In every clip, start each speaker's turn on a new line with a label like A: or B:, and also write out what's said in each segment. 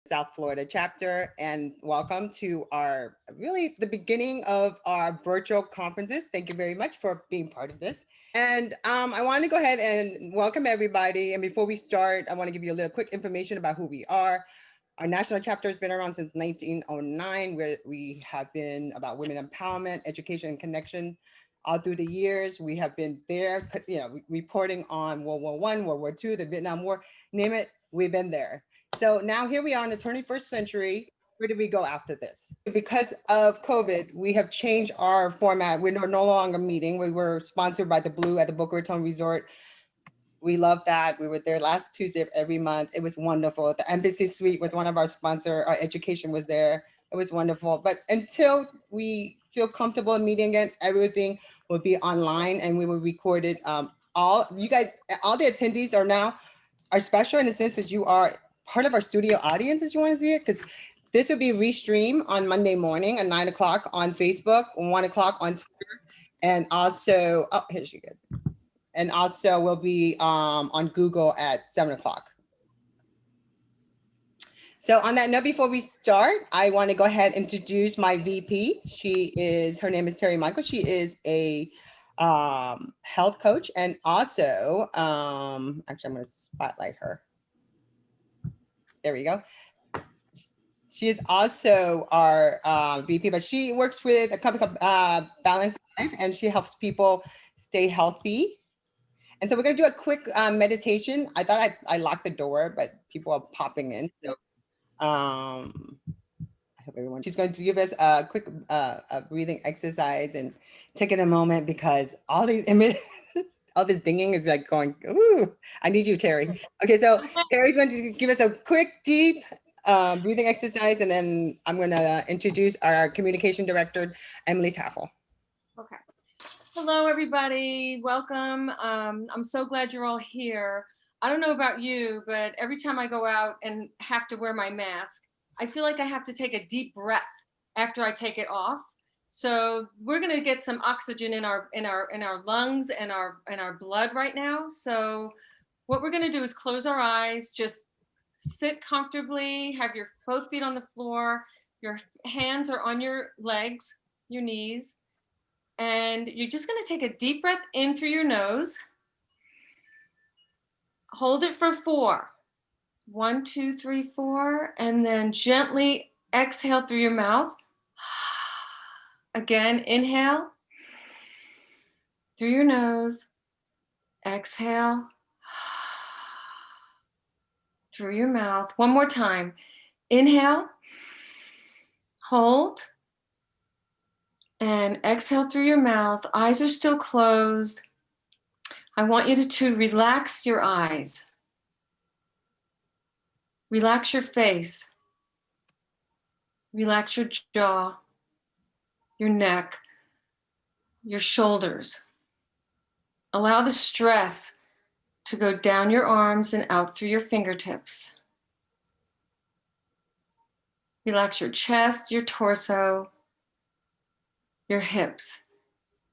A: South Florida chapter, and welcome to our really the beginning of our virtual conferences. Thank you very much for being part of this. And I want to go ahead and welcome everybody. And before we start, I want to give you a little quick information about who we are. Our national chapter has been around since 1909, where we have been about women empowerment, education, and connection. All through the years, we have been there, reporting on World War I, World War II, the Vietnam War, name it, we've been there. So now here we are in the 21st century. Where do we go after this? Because of COVID, we have changed our format. We're no longer meeting. We were sponsored by the Blue at the Boca Raton Resort. We love that. We were there last Tuesday of every month. It was wonderful. The Embassy Suite was one of our sponsors. Our education was there. It was wonderful. But until we feel comfortable meeting again, everything will be online and we will record it. All the attendees are special in the sense that you are part of our studio audience, as you want to see it, because this will be restreamed on Monday morning at 9 o'clock on Facebook, 1 o'clock on Twitter, and also, here's you guys. And also we'll be on Google at 7 o'clock. So on that note, before we start, I want to go ahead and introduce my VP. Her name is Terry Michael. She is a health coach and also, actually I'm going to spotlight her. There we go. She is also our VP, but she works with a company called Balanced Life, and she helps people stay healthy. And so we're going to do a quick meditation. I thought I locked the door, but people are popping in. So I hope everyone, she's going to give us a quick breathing exercise and taking a moment because all these images, all this dinging is like going, ooh, I need you, Terry. Okay, so Terry's going to give us a quick, deep breathing exercise, and then I'm going to introduce our communication director, Emily Taffel.
B: Okay. Hello, everybody. Welcome. I'm so glad you're all here. I don't know about you, but every time I go out and have to wear my mask, I feel like I have to take a deep breath after I take it off. So we're going to get some oxygen in our lungs and our blood right now. So what we're going to do is close our eyes, just sit comfortably, have your both feet on the floor, your hands are on your legs, your knees, and you're just going to take a deep breath in through your nose. Hold it for 4. 1, 2, 3, 4, and then gently exhale through your mouth. Again, inhale through your nose, exhale through your mouth. One more time. Inhale, hold, and exhale through your mouth. Eyes are still closed. I want you to relax your eyes. Relax your face. Relax your jaw, your neck, your shoulders. Allow the stress to go down your arms and out through your fingertips. Relax your chest, your torso, your hips.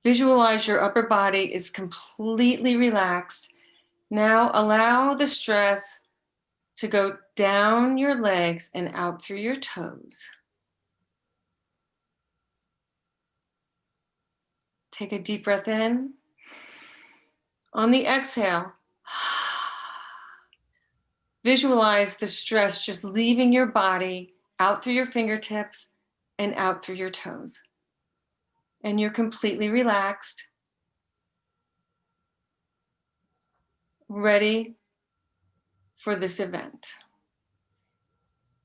B: Visualize your upper body is completely relaxed. Now allow the stress to go down your legs and out through your toes. Take a deep breath in. On the exhale, visualize the stress just leaving your body out through your fingertips and out through your toes. And you're completely relaxed, ready for this event.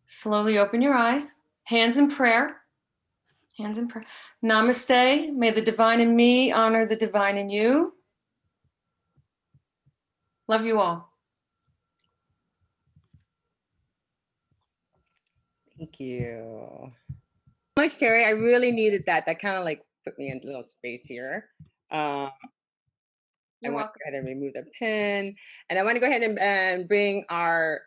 B: Slowly open your eyes, hands in prayer. Hands in prayer. Namaste. May the divine in me honor the divine in you. Love you all.
A: Thank you so much, Terry. I really needed that. That kind of like put me in a little space here. I want to go ahead and remove the pin, and I want to go ahead and bring our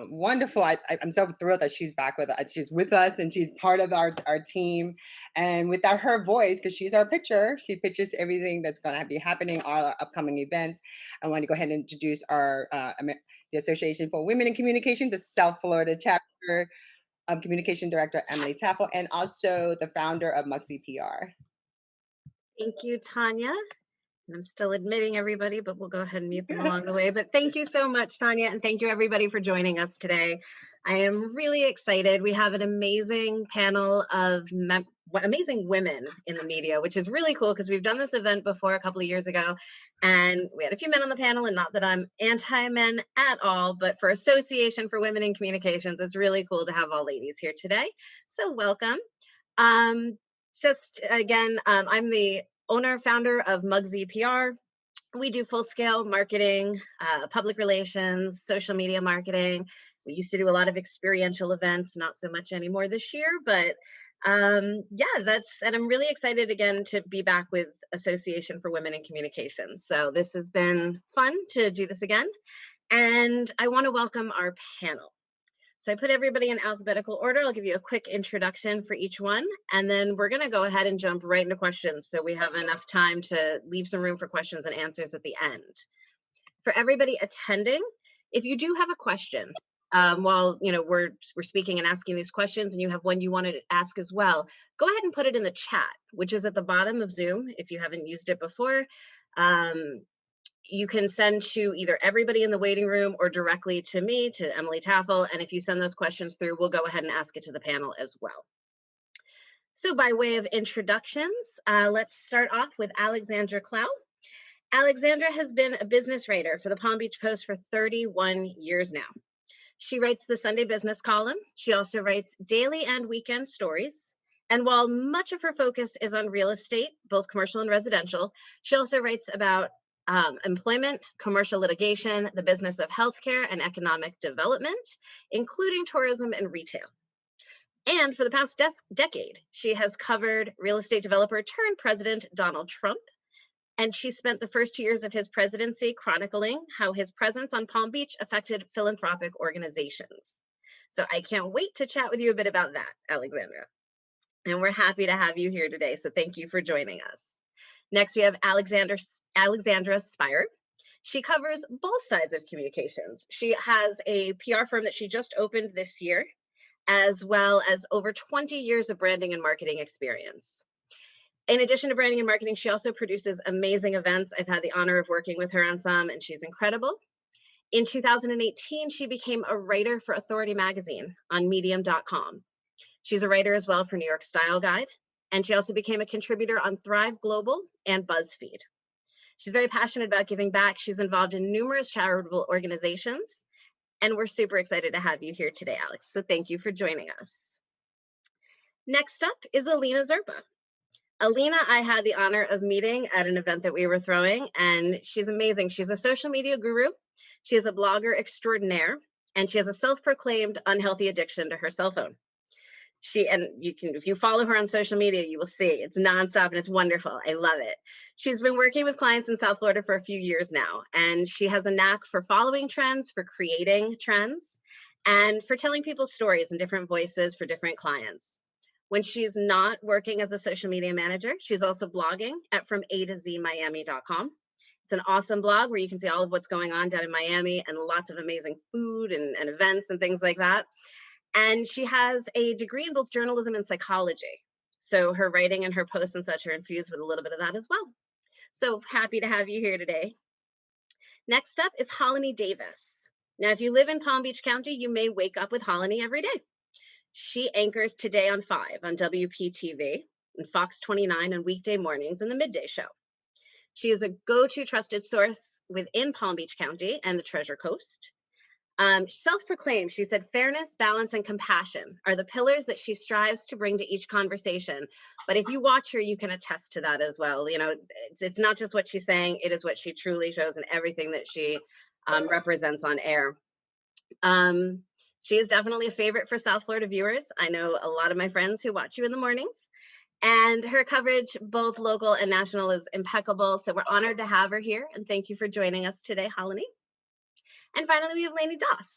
A: wonderful. I'm so thrilled that she's back with us. She's with us, and she's part of our team. And without her voice, because she's our pitcher, she pitches everything that's going to be happening, all our upcoming events. I want to go ahead and introduce our the Association for Women in Communication, the South Florida chapter. Communication Director Emily Taffel, and also the founder of Mugsy PR.
C: Thank you, Tanya. And I'm still admitting everybody, but we'll go ahead and mute them along the way. But thank you so much, Tanya, and thank you everybody for joining us today. I am really excited. We have an amazing panel of amazing women in the media, which is really cool because we've done this event before a couple of years ago, and we had a few men on the panel, and not that I'm anti-men at all, but for Association for Women in Communications, it's really cool to have all ladies here today. So welcome. Just again, I'm the owner, founder of Mugsy PR. We do full-scale marketing, public relations, social media marketing. We used to do a lot of experiential events, not so much anymore this year, but yeah, and I'm really excited again to be back with Association for Women in Communications. So this has been fun to do this again. And I want to welcome our panel. So I put everybody in alphabetical order. I'll give you a quick introduction for each one, and then we're going to go ahead and jump right into questions so we have enough time to leave some room for questions and answers at the end. For everybody attending, if you do have a question while we're speaking and asking these questions, and you have one you wanted to ask as well, go ahead and put it in the chat, which is at the bottom of Zoom if you haven't used it before. You can send to either everybody in the waiting room or directly to me, to Emily Taffel. And if you send those questions through, we'll go ahead and ask it to the panel as well. So by way of introductions, let's start off with Alexandra Clough. Alexandra has been a business writer for the Palm Beach Post for 31 years now. She writes the Sunday business column. She also writes daily and weekend stories. And while much of her focus is on real estate, both commercial and residential, she also writes about employment, commercial litigation, the business of healthcare and economic development, including tourism and retail. And for the past decade, she has covered real estate developer turned president Donald Trump. And she spent the first 2 years of his presidency chronicling how his presence on Palm Beach affected philanthropic organizations. So I can't wait to chat with you a bit about that, Alexandra. And we're happy to have you here today. So thank you for joining us. Next, we have Alexandra Spirer. She covers both sides of communications. She has a PR firm that she just opened this year, as well as over 20 years of branding and marketing experience. In addition to branding and marketing, she also produces amazing events. I've had the honor of working with her on some, and she's incredible. In 2018, she became a writer for Authority Magazine on medium.com. She's a writer as well for New York Style Guide. And she also became a contributor on Thrive Global and BuzzFeed. She's very passionate about giving back. She's involved in numerous charitable organizations. And we're super excited to have you here today, Alex. So thank you for joining us. Next up is Alina Zerpa. Alina, I had the honor of meeting at an event that we were throwing, and she's amazing. She's a social media guru. She is a blogger extraordinaire, and she has a self-proclaimed unhealthy addiction to her cell phone. If you follow her on social media, you will see it's nonstop and it's wonderful. I love it. She's been working with clients in South Florida for a few years now, and she has a knack for following trends, for creating trends, and for telling people's stories in different voices for different clients. When she's not working as a social media manager, she's also blogging at FromAToZMiami.com. It's an awesome blog where you can see all of what's going on down in Miami and lots of amazing food and events and things like that. And she has a degree in both journalism and psychology. So her writing and her posts and such are infused with a little bit of that as well. So happy to have you here today. Next up is Hollani Davis. Now, if you live in Palm Beach County, you may wake up with Hollani every day. She anchors Today on 5 on WPTV and Fox 29 on weekday mornings in the midday show. She is a go-to trusted source within Palm Beach County and the Treasure Coast. Self-proclaimed, she said, fairness, balance, and compassion are the pillars that she strives to bring to each conversation. But if you watch her, you can attest to that as well. You know, it's not just what she's saying, it is what she truly shows in everything that she represents on air. She is definitely a favorite for South Florida viewers. I know a lot of my friends who watch you in the mornings. And her coverage, both local and national, is impeccable. So we're honored to have her here. And thank you for joining us today, Hollani. And finally, we have Laine Doss.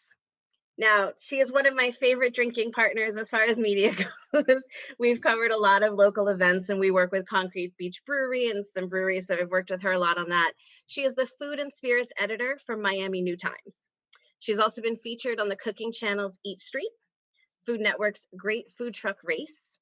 C: Now, she is one of my favorite drinking partners as far as media goes. We've covered a lot of local events, and we work with Concrete Beach Brewery and some breweries, so I've worked with her a lot on that. She is the food and spirits editor for Miami New Times. She's also been featured on the cooking channels Eat Street, Food Network's Great Food Truck Race.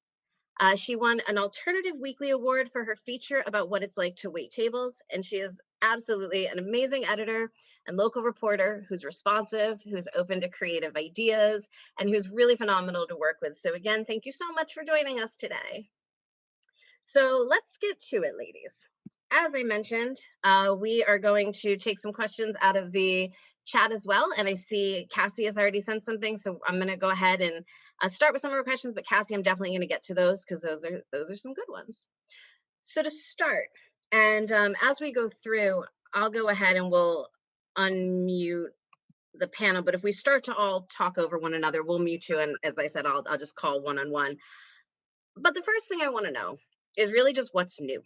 C: She won an Alternative Weekly Award for her feature about what it's like to wait tables. And she is absolutely an amazing editor and local reporter who's responsive, who's open to creative ideas, and who's really phenomenal to work with. So again, thank you so much for joining us today. So let's get to it, ladies. As I mentioned, we are going to take some questions out of the chat as well. And I see Cassie has already sent something, so I'm going to go ahead and start with some of her questions. But Cassie, I'm definitely going to get to those because those are some good ones. So to start, and as we go through, I'll go ahead and we'll unmute the panel. But if we start to all talk over one another, we'll mute you. And as I said, I'll just call one-on-one. But the first thing I want to know is really just what's new.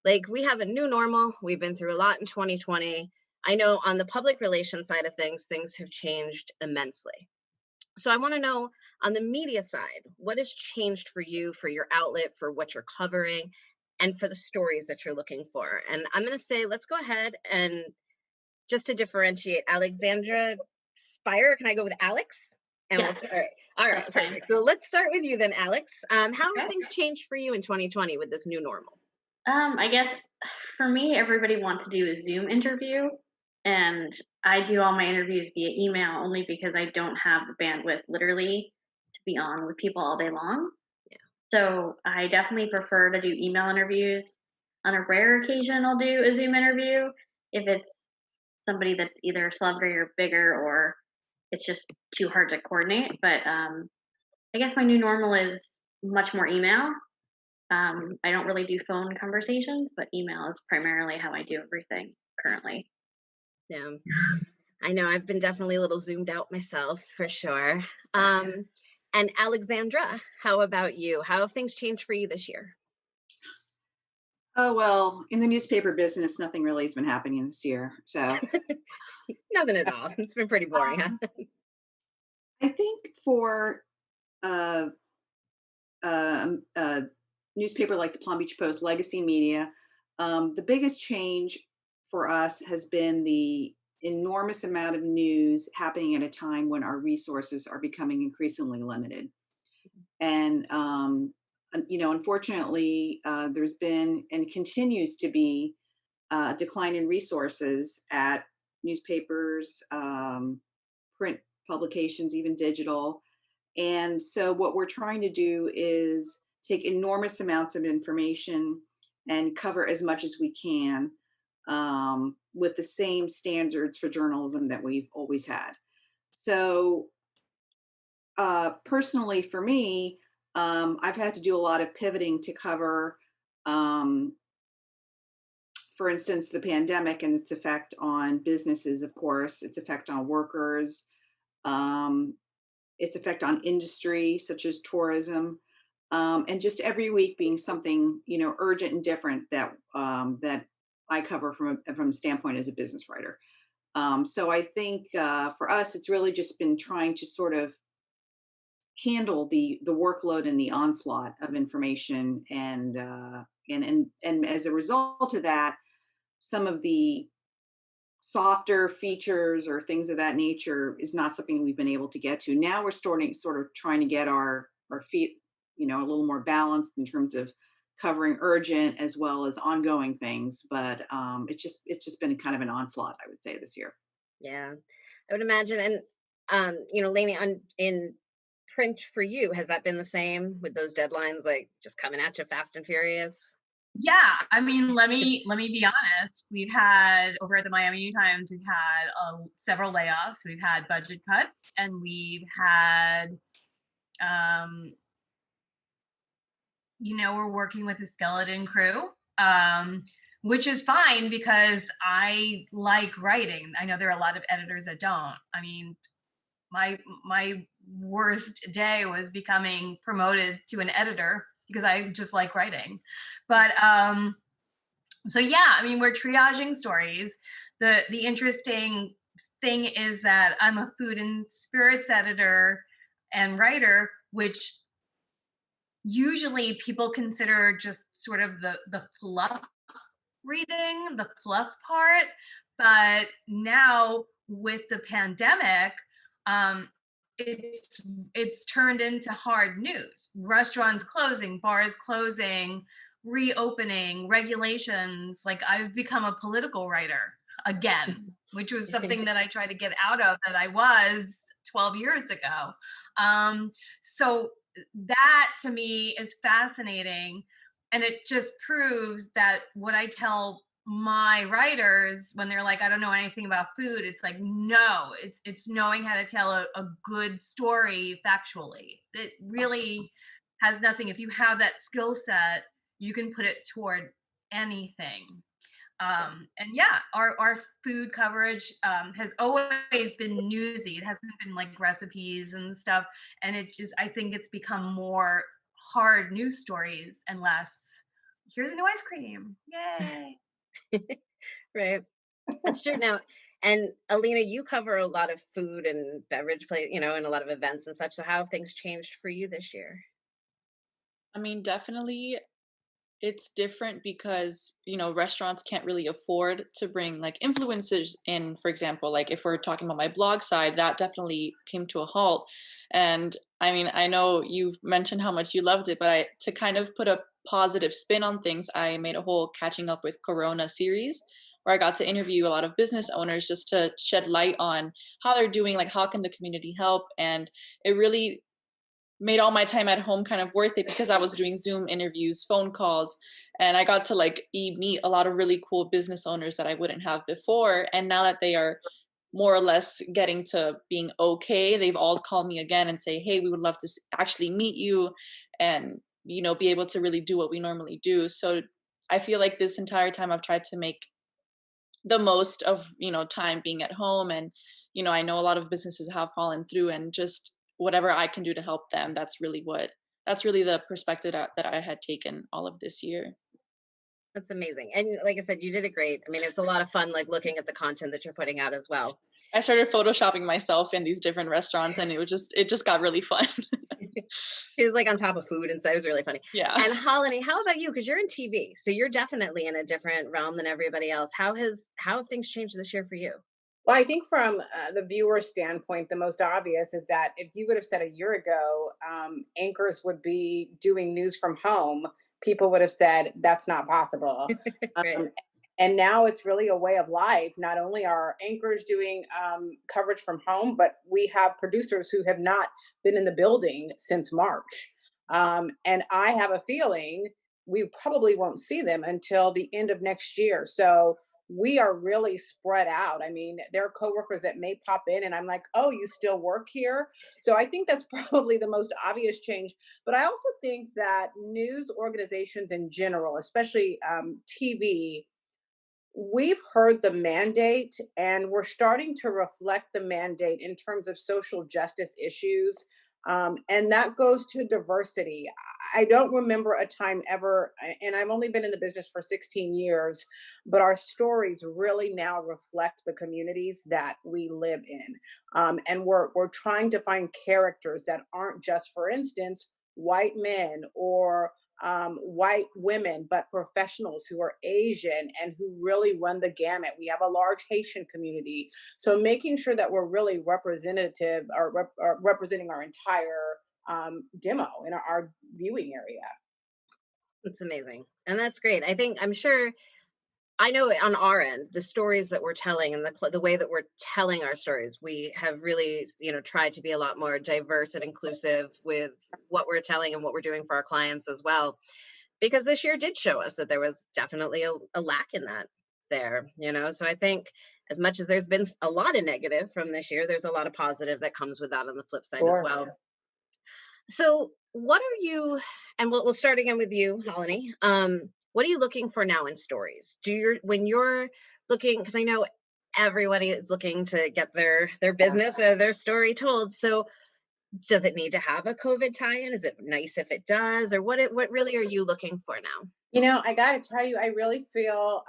C: Like, we have a new normal. We've been through a lot in 2020. I know on the public relations side of things, things have changed immensely. So I want to know on the media side, what has changed for you, for your outlet, for what you're covering, and for the stories that you're looking for? And I'm going to say, let's go ahead and just to differentiate, Alexandra, Spirer, can I go with Alex? And
D: Yes.
C: we'll start. All right,
D: That's fine.
C: perfect. So let's start with you then, Alex. How have
D: Okay.
C: things changed for you in 2020 with this new normal?
D: I guess for me, everybody wants to do a Zoom interview, and I do all my interviews via email only because I don't have the bandwidth literally to be on with people all day long.
C: Yeah.
D: So I definitely prefer to do email interviews. On a rare occasion, I'll do a Zoom interview if it's somebody that's either a celebrity or bigger, or it's just too hard to coordinate. But I guess my new normal is much more email. I don't really do phone conversations, but email is primarily how I do everything currently.
C: Yeah, I know I've been definitely a little zoomed out myself for sure. And Alexandra, how about you? How have things changed for you this year?
E: Oh, well, in the newspaper business, nothing really has been happening this year. So
C: Nothing at all. It's been pretty boring, huh?
E: I think for a newspaper like the Palm Beach Post, legacy media, the biggest change for us has been the enormous amount of news happening at a time when our resources are becoming increasingly limited. And, unfortunately, there's been and continues to be a decline in resources at newspapers, print publications, even digital. And so what we're trying to do is take enormous amounts of information and cover as much as we can with the same standards for journalism that we've always had. So personally for me, I've had to do a lot of pivoting to cover, for instance, the pandemic and its effect on businesses, of course, its effect on workers, its effect on industry such as tourism, and just every week being something urgent and different that that I cover from a standpoint as a business writer. So I think for us, it's really just been trying to sort of handle the workload and the onslaught of information, and as a result of that, some of the softer features or things of that nature is not something we've been able to get to. Now we're sort of trying to get our feet, a little more balanced in terms of covering urgent as well as ongoing things. But it's just been kind of an onslaught, I would say, this year.
C: Yeah, I would imagine. And Laine, in print for you, has that been the same with those deadlines, like just coming at you fast and furious?
F: Yeah, I mean, let me be honest. We've had over at the Miami New Times, we've had several layoffs. We've had budget cuts, and we've had, we're working with a skeleton crew, which is fine because I like writing. I know there are a lot of editors that don't. I mean, my worst day was becoming promoted to an editor because I just like writing. But so yeah, I mean, we're triaging stories. The interesting thing is that I'm a food and spirits editor and writer, which usually people consider just sort of the fluff reading, the fluff part. But now with the pandemic, it's turned into hard news. Restaurants closing, bars closing, reopening, regulations. Like, I've become a political writer again, which was something that I tried to get out of, that I was 12 years ago. So that to me is fascinating. And it just proves that what I tell my writers when they're like, I don't know anything about food, it's like, no, it's knowing how to tell a good story factually. It really has nothing. If you have that skill set, you can put it toward anything. And yeah, our food coverage has always been newsy. It hasn't been like recipes and stuff. And it just, I think it's become more hard news stories and less, here's a new ice cream. Yay.
C: Right. That's true now. And Alina, you cover a lot of food and beverage play, and a lot of events and such. So how have things changed for you this year?
G: I mean, definitely it's different because, restaurants can't really afford to bring like influencers in, for example. Like if we're talking about my blog side, that definitely came to a halt. And I mean, I know you've mentioned how much you loved it, but to kind of put a positive spin on things, I made a whole catching up with Corona series where I got to interview a lot of business owners just to shed light on how they're doing, like how can the community help. And it really made all my time at home kind of worth it because I was doing Zoom interviews, phone calls, and I got to like meet a lot of really cool business owners that I wouldn't have before. And now that they are more or less getting to being okay, they've all called me again and say, hey, we would love to actually meet you and, be able to really do what we normally do. So I feel like this entire time I've tried to make the most of, time being at home. And, I know a lot of businesses have fallen through, and just whatever I can do to help them, that's really the perspective that I had taken all of this year.
C: That's amazing. And like I said, you did it great. I mean, it's a lot of fun, like looking at the content that you're putting out as well.
G: I started photoshopping myself in these different restaurants, and it just got really fun.
C: She was like on top of food and so it was really funny.
G: Yeah.
C: And Hollani, how about you? Because you're in TV, so you're definitely in a different realm than everybody else. How have things changed this year for you?
A: Well, I think from the viewer standpoint, the most obvious is that if you would have said a year ago, anchors would be doing news from home, people would have said that's not possible.
C: Right.
A: And now it's really a way of life. Not only are anchors doing coverage from home, but we have producers who have not been in the building since March. And I have a feeling we probably won't see them until the end of next year. So we are really spread out. I mean, there are coworkers that may pop in and I'm like, oh, you still work here? So I think that's probably the most obvious change. But I also think that news organizations in general, especially TV, we've heard the mandate and we're starting to reflect the mandate in terms of social justice issues. And that goes to diversity. I don't remember a time ever, and I've only been in the business for 16 years, but our stories really now reflect the communities that we live in. And we're trying to find characters that aren't just, for instance, white men or white women, but professionals who are Asian and who really run the gamut. We have a large Haitian community. So making sure that we're really representative or representing our entire demo in our viewing area.
C: It's amazing. And that's great. I know on our end, the stories that we're telling and the way that we're telling our stories, we have really, tried to be a lot more diverse and inclusive with what we're telling and what we're doing for our clients as well. Because this year did show us that there was definitely a lack in that there, So I think as much as there's been a lot of negative from this year, there's a lot of positive that comes with that on the flip side as well. So what are you, and we'll start again with you, Hollani. What are you looking for now in stories? When you're looking, because I know everybody is looking to get their business or their story told. So does it need to have a COVID tie-in? Is it nice if it does? Or what really are you looking for now?
A: I got to tell you, I really feel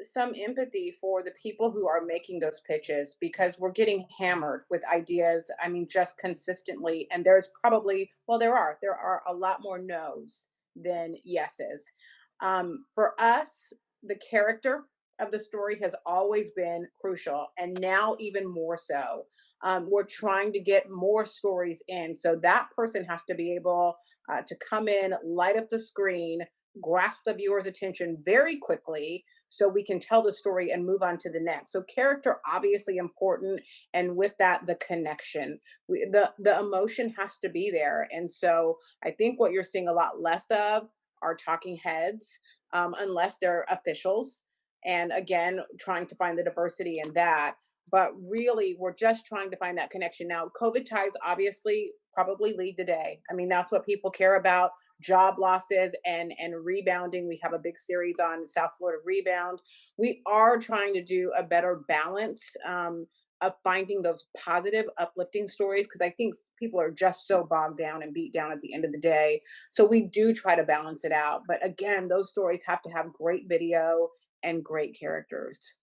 A: some empathy for the people who are making those pitches because we're getting hammered with ideas. I mean, just consistently. And there's probably, well, there are a lot more no's than yeses. For us, the character of the story has always been crucial, and now even more so.
H: We're trying to get more stories in. So that person has to be able to come in, light up the screen, grasp the viewer's attention very quickly so we can tell the story and move on to the next. So character obviously important, and with that, the connection. The emotion has to be there. And so I think what you're seeing a lot less of are talking heads, unless they're officials. And again, trying to find the diversity in that. But really, we're just trying to find that connection. Now, COVID ties obviously probably lead today. I mean, that's what people care about, job losses and rebounding. We have a big series on South Florida rebound. We are trying to do a better balance of finding those positive, uplifting stories, because I think people are just so bogged down and beat down at the end of the day. So we do try to balance it out. But again, those stories have to have great video and great characters.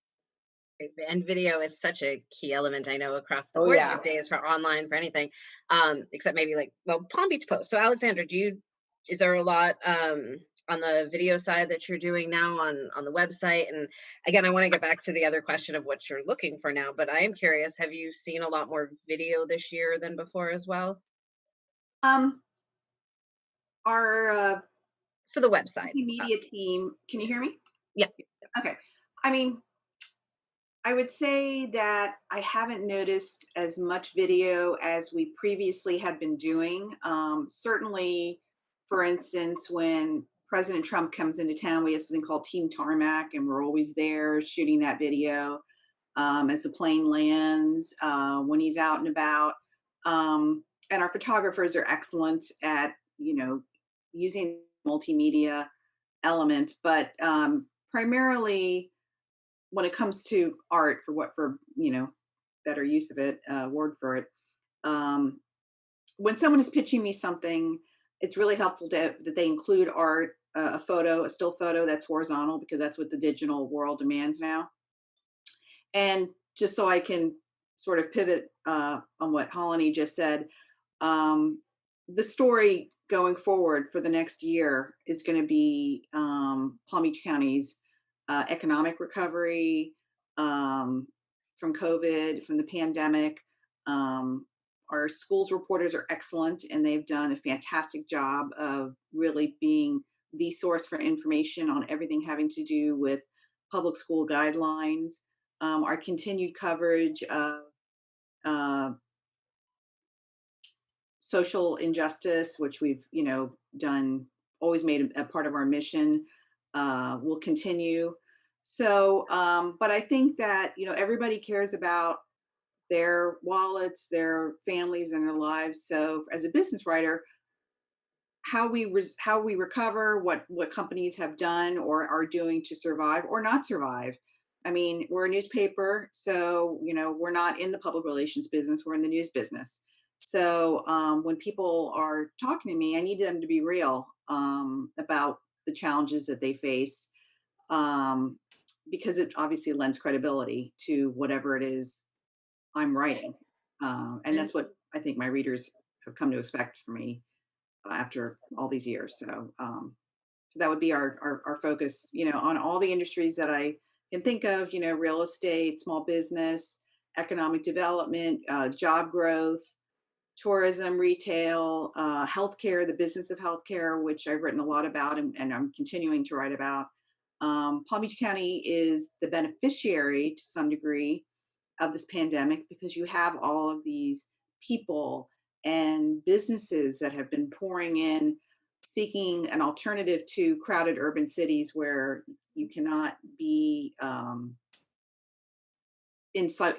C: And video is such a key element, I know, across the
H: Oh,
C: board
H: yeah.
C: these days for online, for anything, except maybe like, well, Palm Beach Post. So Alexandra, is there a lot on the video side that you're doing now on the website? And again, I want to get back to the other question of what you're looking for now, but I am curious, have you seen a lot more video this year than before as well?
E: Our
C: For the website.
E: media team, can you hear me?
C: Yeah.
E: Okay. I mean, I would say that I haven't noticed as much video as we previously had been doing. Certainly, for instance, when President Trump comes into town, we have something called Team Tarmac, and we're always there shooting that video as the plane lands, when he's out and about. And our photographers are excellent at, using multimedia element, but primarily, when it comes to art, for better use of it, word for it, when someone is pitching me something, it's really helpful that they include art, a still photo that's horizontal, because that's what the digital world demands now. And just so I can sort of pivot on what Hollani just said, the story going forward for the next year is going to be Palm Beach County's economic recovery from COVID, from the pandemic. Our schools reporters are excellent, and they've done a fantastic job of really being the source for information on everything having to do with public school guidelines. Our continued coverage of social injustice, which we've done, always made a part of our mission, will continue. So, but I think that everybody cares about their wallets, their families, and their lives. So, as a business writer, how we recover, what companies have done or are doing to survive or not survive. I mean, we're a newspaper, so we're not in the public relations business. We're in the news business. So when people are talking to me, I need them to be real about the challenges that they face, because it obviously lends credibility to whatever it is I'm writing. And that's what I think my readers have come to expect from me after all these years. So so that would be our focus, on all the industries that I can think of, real estate, small business, economic development, job growth, tourism, retail, healthcare, the business of healthcare, which I've written a lot about and I'm continuing to write about. Palm Beach County is the beneficiary to some degree of this pandemic, because you have all of these people and businesses that have been pouring in, seeking an alternative to crowded urban cities where you cannot be inside,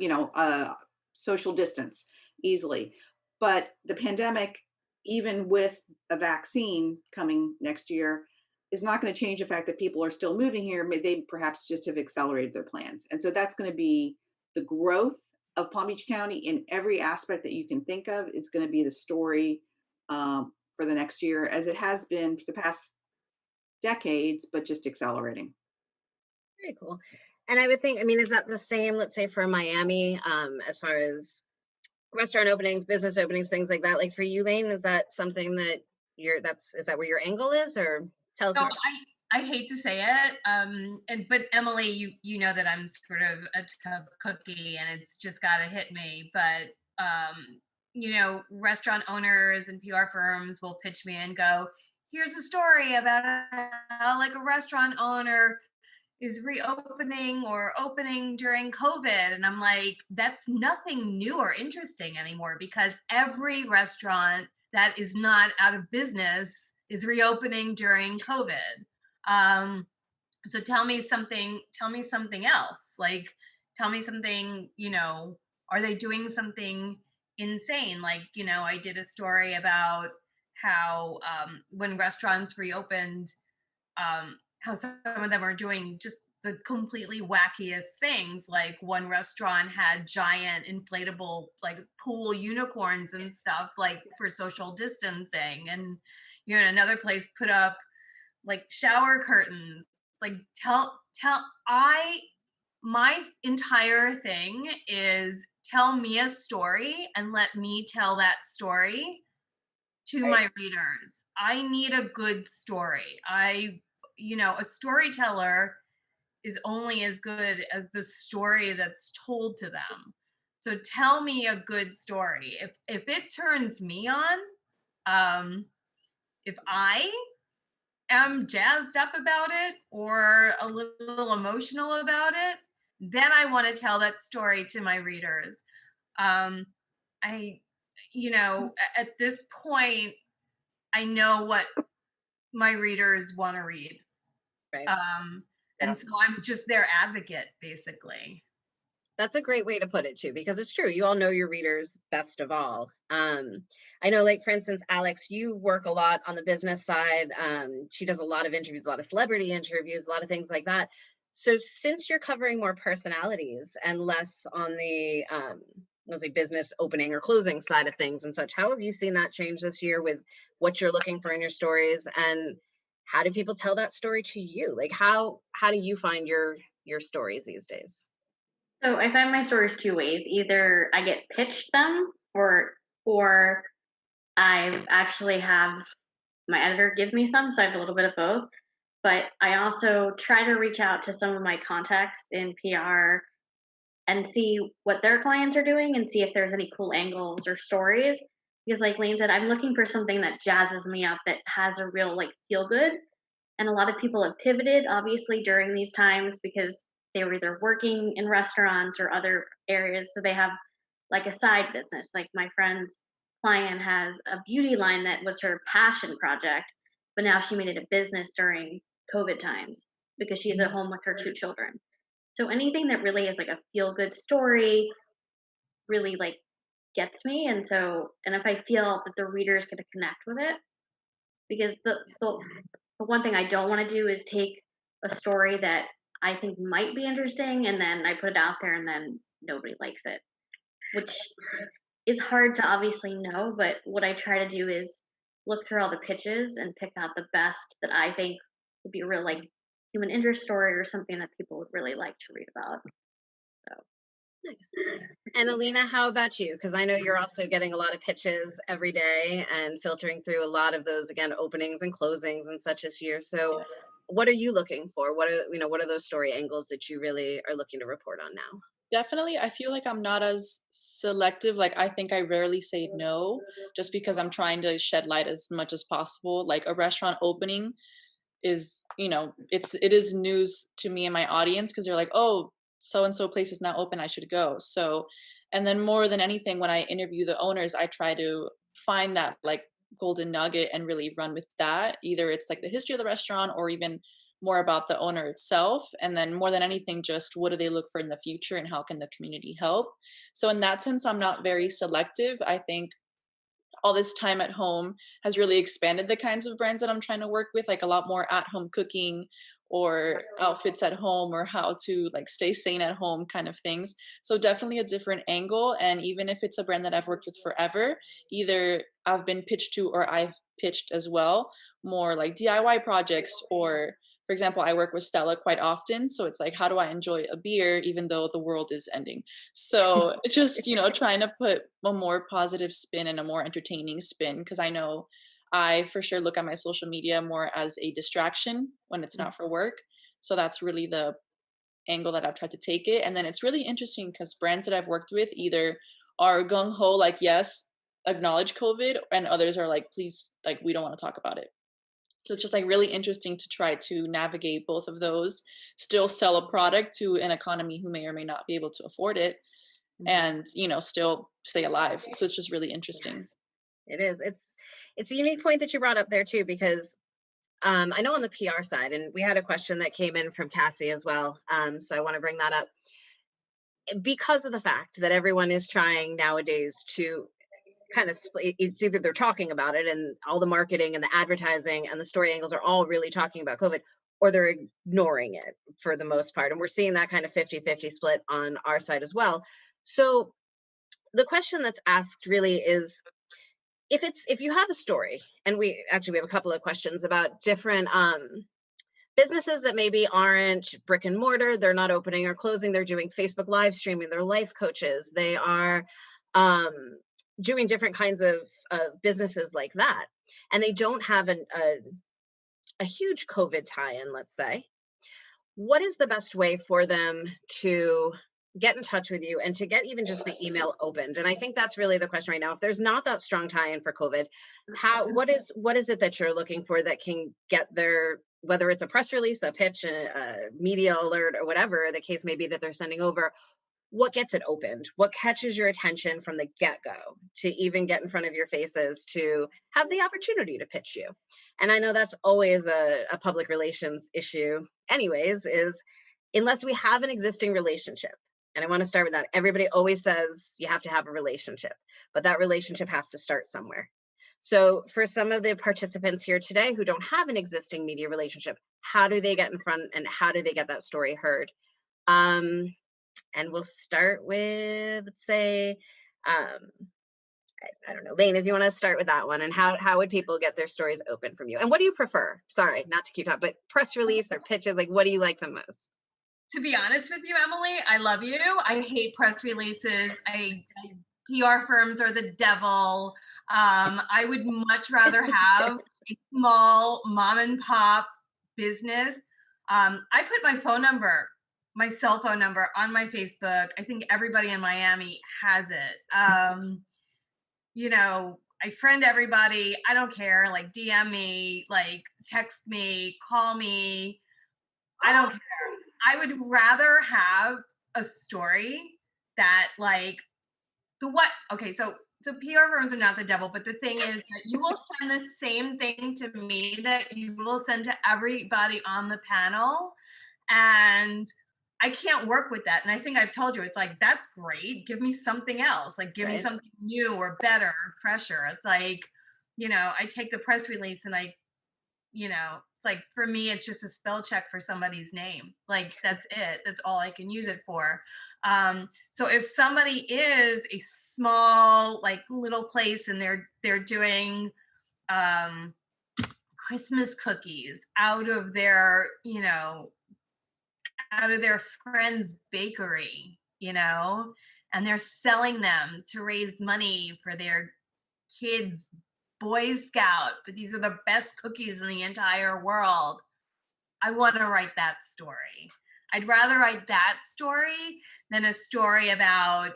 E: social distance easily. But the pandemic, even with a vaccine coming next year, is not going to change the fact that people are still moving here. They perhaps just have accelerated their plans. And so that's going to be the growth of Palm Beach County in every aspect that you can think of. Is going to be the story for the next year, as it has been for the past decades, but just accelerating.
C: Very cool. And I would think, is that the same, let's say, for Miami, as far as restaurant openings, business openings, things like that? Like for you, Laine, is that something that is that where your angle is, or tell us more?
F: I hate to say it, but Emily, you know that I'm sort of a tough cookie, and it's just got to hit me. But restaurant owners and PR firms will pitch me and go, here's a story about how like a restaurant owner is reopening or opening during COVID. And I'm like, that's nothing new or interesting anymore, because every restaurant that is not out of business is reopening during COVID. So tell me something else. Like, tell me something, are they doing something insane? Like, I did a story about how when restaurants reopened, how some of them are doing just the completely wackiest things. Like one restaurant had giant inflatable like pool unicorns and stuff like for social distancing, and another place put up like shower curtains. Like my entire thing is tell me a story and let me tell that story to my readers. I need a good story. A storyteller is only as good as the story that's told to them. So tell me a good story. If it turns me on, if I am jazzed up about it or a little emotional about it, then I want to tell that story to my readers. At this point, I know what my readers want to read.
C: Right.
F: And so I'm just their advocate, basically.
C: That's a great way to put it too, because it's true. You all know your readers best of all. I know, like, for instance, Alex, you work a lot on the business side. She does a lot of interviews, a lot of celebrity interviews, a lot of things like that. So since you're covering more personalities and less on the, let's say, business opening or closing side of things and such, how have you seen that change this year with what you're looking for in your stories? And how do people tell that story to you? Like, how do you find your stories these days?
D: So I find my stories two ways. Either I get pitched them, or I actually have my editor give me some, so I have a little bit of both. But I also try to reach out to some of my contacts in PR and see what their clients are doing and see if there's any cool angles or stories. Because like Laine said, I'm looking for something that jazzes me up, that has a real like feel good. And a lot of people have pivoted, obviously, during these times because they were either working in restaurants or other areas. So they have like a side business. Like my friend's client has a beauty line that was her passion project, but now she made it a business during COVID times because she's at home with her two children. So anything that really is like a feel good story really like gets me. And if I feel that the reader is going to connect with it, because the one thing I don't want to do is take a story that I think might be interesting and then I put it out there and then nobody likes it, which is hard to obviously know. But what I try to do is look through all the pitches and pick out the best that I think would be a real like human interest story or something that people would really like to read about. So.
C: Nice. And Alina, how about you? Because I know you're also getting a lot of pitches every day and filtering through a lot of those, again, openings and closings and such this year. So what are you looking for? What are those story angles that you really are looking to report on now?
G: Definitely, I feel like I'm not as selective. Like, I think I rarely say no, just because I'm trying to shed light as much as possible. Like a restaurant opening is, it is news to me and my audience, because they're like, oh, so and so place is now open, I should go. So, and then more than anything, when I interview the owners, I try to find that like golden nugget and really run with that. Either it's like the history of the restaurant or even more about the owner itself. And then more than anything, just what do they look for in the future and how can the community help? So in that sense, I'm not very selective. I think all this time at home has really expanded the kinds of brands that I'm trying to work with, like a lot more at home cooking or outfits at home or how to like stay sane at home kind of things. So definitely a different angle. And even if it's a brand that I've worked with forever, either I've been pitched to or I've pitched as well, more like DIY projects. Or for example, I work with Stella quite often. So it's like, how do I enjoy a beer even though the world is ending? So just, trying to put a more positive spin and a more entertaining spin, because I know I for sure look at my social media more as a distraction when it's not for work. So that's really the angle that I've tried to take it. And then it's really interesting because brands that I've worked with either are gung-ho, like, yes, acknowledge COVID, and others are like, please, like, we don't want to talk about it. So it's just like really interesting to try to navigate both of those, still sell a product to an economy who may or may not be able to afford it, and, you know, still stay alive. So it's just really interesting.
C: It is. It's a unique point that you brought up there too, because I know on the PR side, and we had a question that came in from Cassie as well. So I want to bring that up. Because of the fact that everyone is trying nowadays to kind of split, it's either they're talking about it and all the marketing and the advertising and the story angles are all really talking about COVID, or they're ignoring it for the most part. And we're seeing that kind of 50-50 split on our side as well. So the question that's asked really is, if you have a story, and we have a couple of questions about different businesses that maybe aren't brick and mortar, they're not opening or closing, they're doing Facebook live streaming, they're life coaches, they are doing different kinds of businesses like that, and they don't have a huge COVID tie-in, let's say. What is the best way for them to get in touch with you and to get even just the email opened? And I think that's really the question right now. If there's not that strong tie-in for COVID, what is it that you're looking for that can get their, whether it's a press release, a pitch, a media alert, or whatever the case may be that they're sending over, what gets it opened? What catches your attention from the get-go to even get in front of your faces to have the opportunity to pitch you? And I know that's always a public relations issue anyways, is unless we have an existing relationship. And I want to start with that. Everybody always says you have to have a relationship, but that relationship has to start somewhere. So for some of the participants here today who don't have an existing media relationship, how do they get in front and how do they get that story heard? And we'll start with, let's say, I don't know, Laine, if you want to start with that one, and how would people get their stories open from you? And what do you prefer? Sorry, not to keep talking, but press release or pitches, like what do you like the most?
F: To be honest with you, Emily, I love you. I hate press releases. PR firms are the devil. I would much rather have a small mom and pop business. I put my phone number, my cell phone number on my Facebook. I think everybody in Miami has it. You know, I friend everybody. I don't care. Like DM me, like text me, call me. I don't care. I would rather have a story that like okay, so PR firms are not the devil, but the thing is that you will send the same thing to me that you will send to everybody on the panel. And I can't work with that. And I think I've told you, it's like, that's great. Give me something else. Like, give me something new or better or fresher. It's like, you know, I take the press release and you know, it's like, for me, it's just a spell check for somebody's name. Like, that's it. That's all I can use it for. So if somebody is a small, like little place and they're doing, Christmas cookies out of their, you know, out of their friend's bakery, you know, and they're selling them to raise money for their kids' Boy Scout, but these are the best cookies in the entire world. I want to write that story. I'd rather write that story than a story about,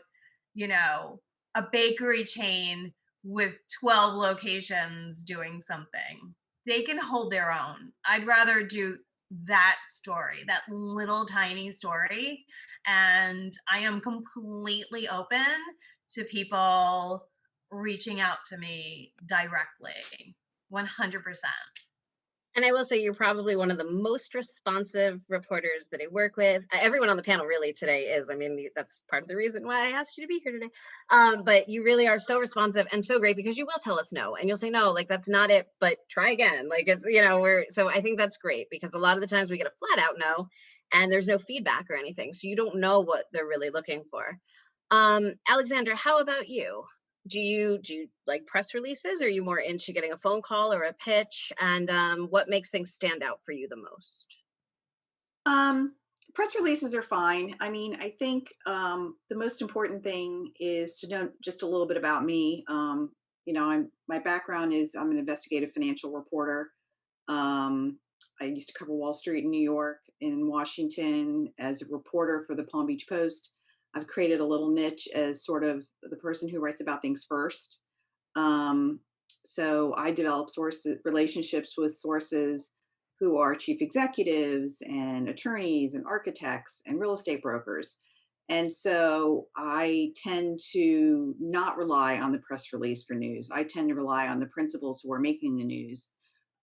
F: you know, a bakery chain with 12 locations doing something. They can hold their own. I'd rather do that story, that little tiny story. And I am completely open to people reaching out to me directly, 100%.
C: And I will say you're probably one of the most responsive reporters that I work with. Everyone on the panel really today is. I mean, that's part of the reason why I asked you to be here today. But you really are so responsive and so great, because you will tell us no, and you'll say, no, like, that's not it, but try again. Like, it's, you know, so I think that's great, because a lot of the times we get a flat out no, and there's no feedback or anything. So you don't know what they're really looking for. Alexandra, how about you? Do you like press releases? Or are you more into getting a phone call or a pitch? And what makes things stand out for you the most?
E: Press releases are fine. I mean, I think the most important thing is to know just a little bit about me. You know, my background is I'm an investigative financial reporter. I used to cover Wall Street in New York and in Washington as a reporter for the Palm Beach Post. I've created a little niche as sort of the person who writes about things first. So I develop relationships with sources who are chief executives and attorneys and architects and real estate brokers. And so I tend to not rely on the press release for news. I tend to rely on the principals who are making the news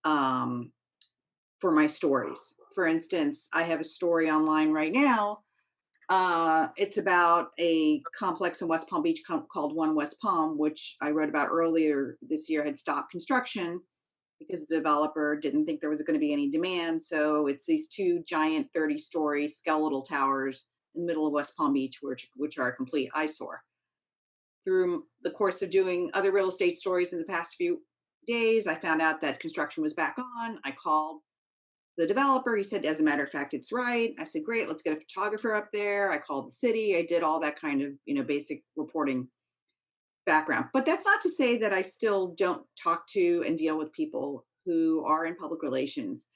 E: for my stories. For instance, I have a story online right now. It's about a complex in West Palm Beach called One West Palm, which I wrote about earlier this year, had stopped construction because the developer didn't think there was going to be any demand. So it's these two giant 30-story skeletal towers in the middle of West Palm Beach, which are a complete eyesore. Through the course of doing other real estate stories in the past few days, I found out that construction was back on. I called the developer. He said, as a matter of fact, it's right. I said, great, let's get a photographer up there. I called the city. I did all that kind of, basic reporting background. But that's not to say that I still don't talk to and deal with people who are in public relations.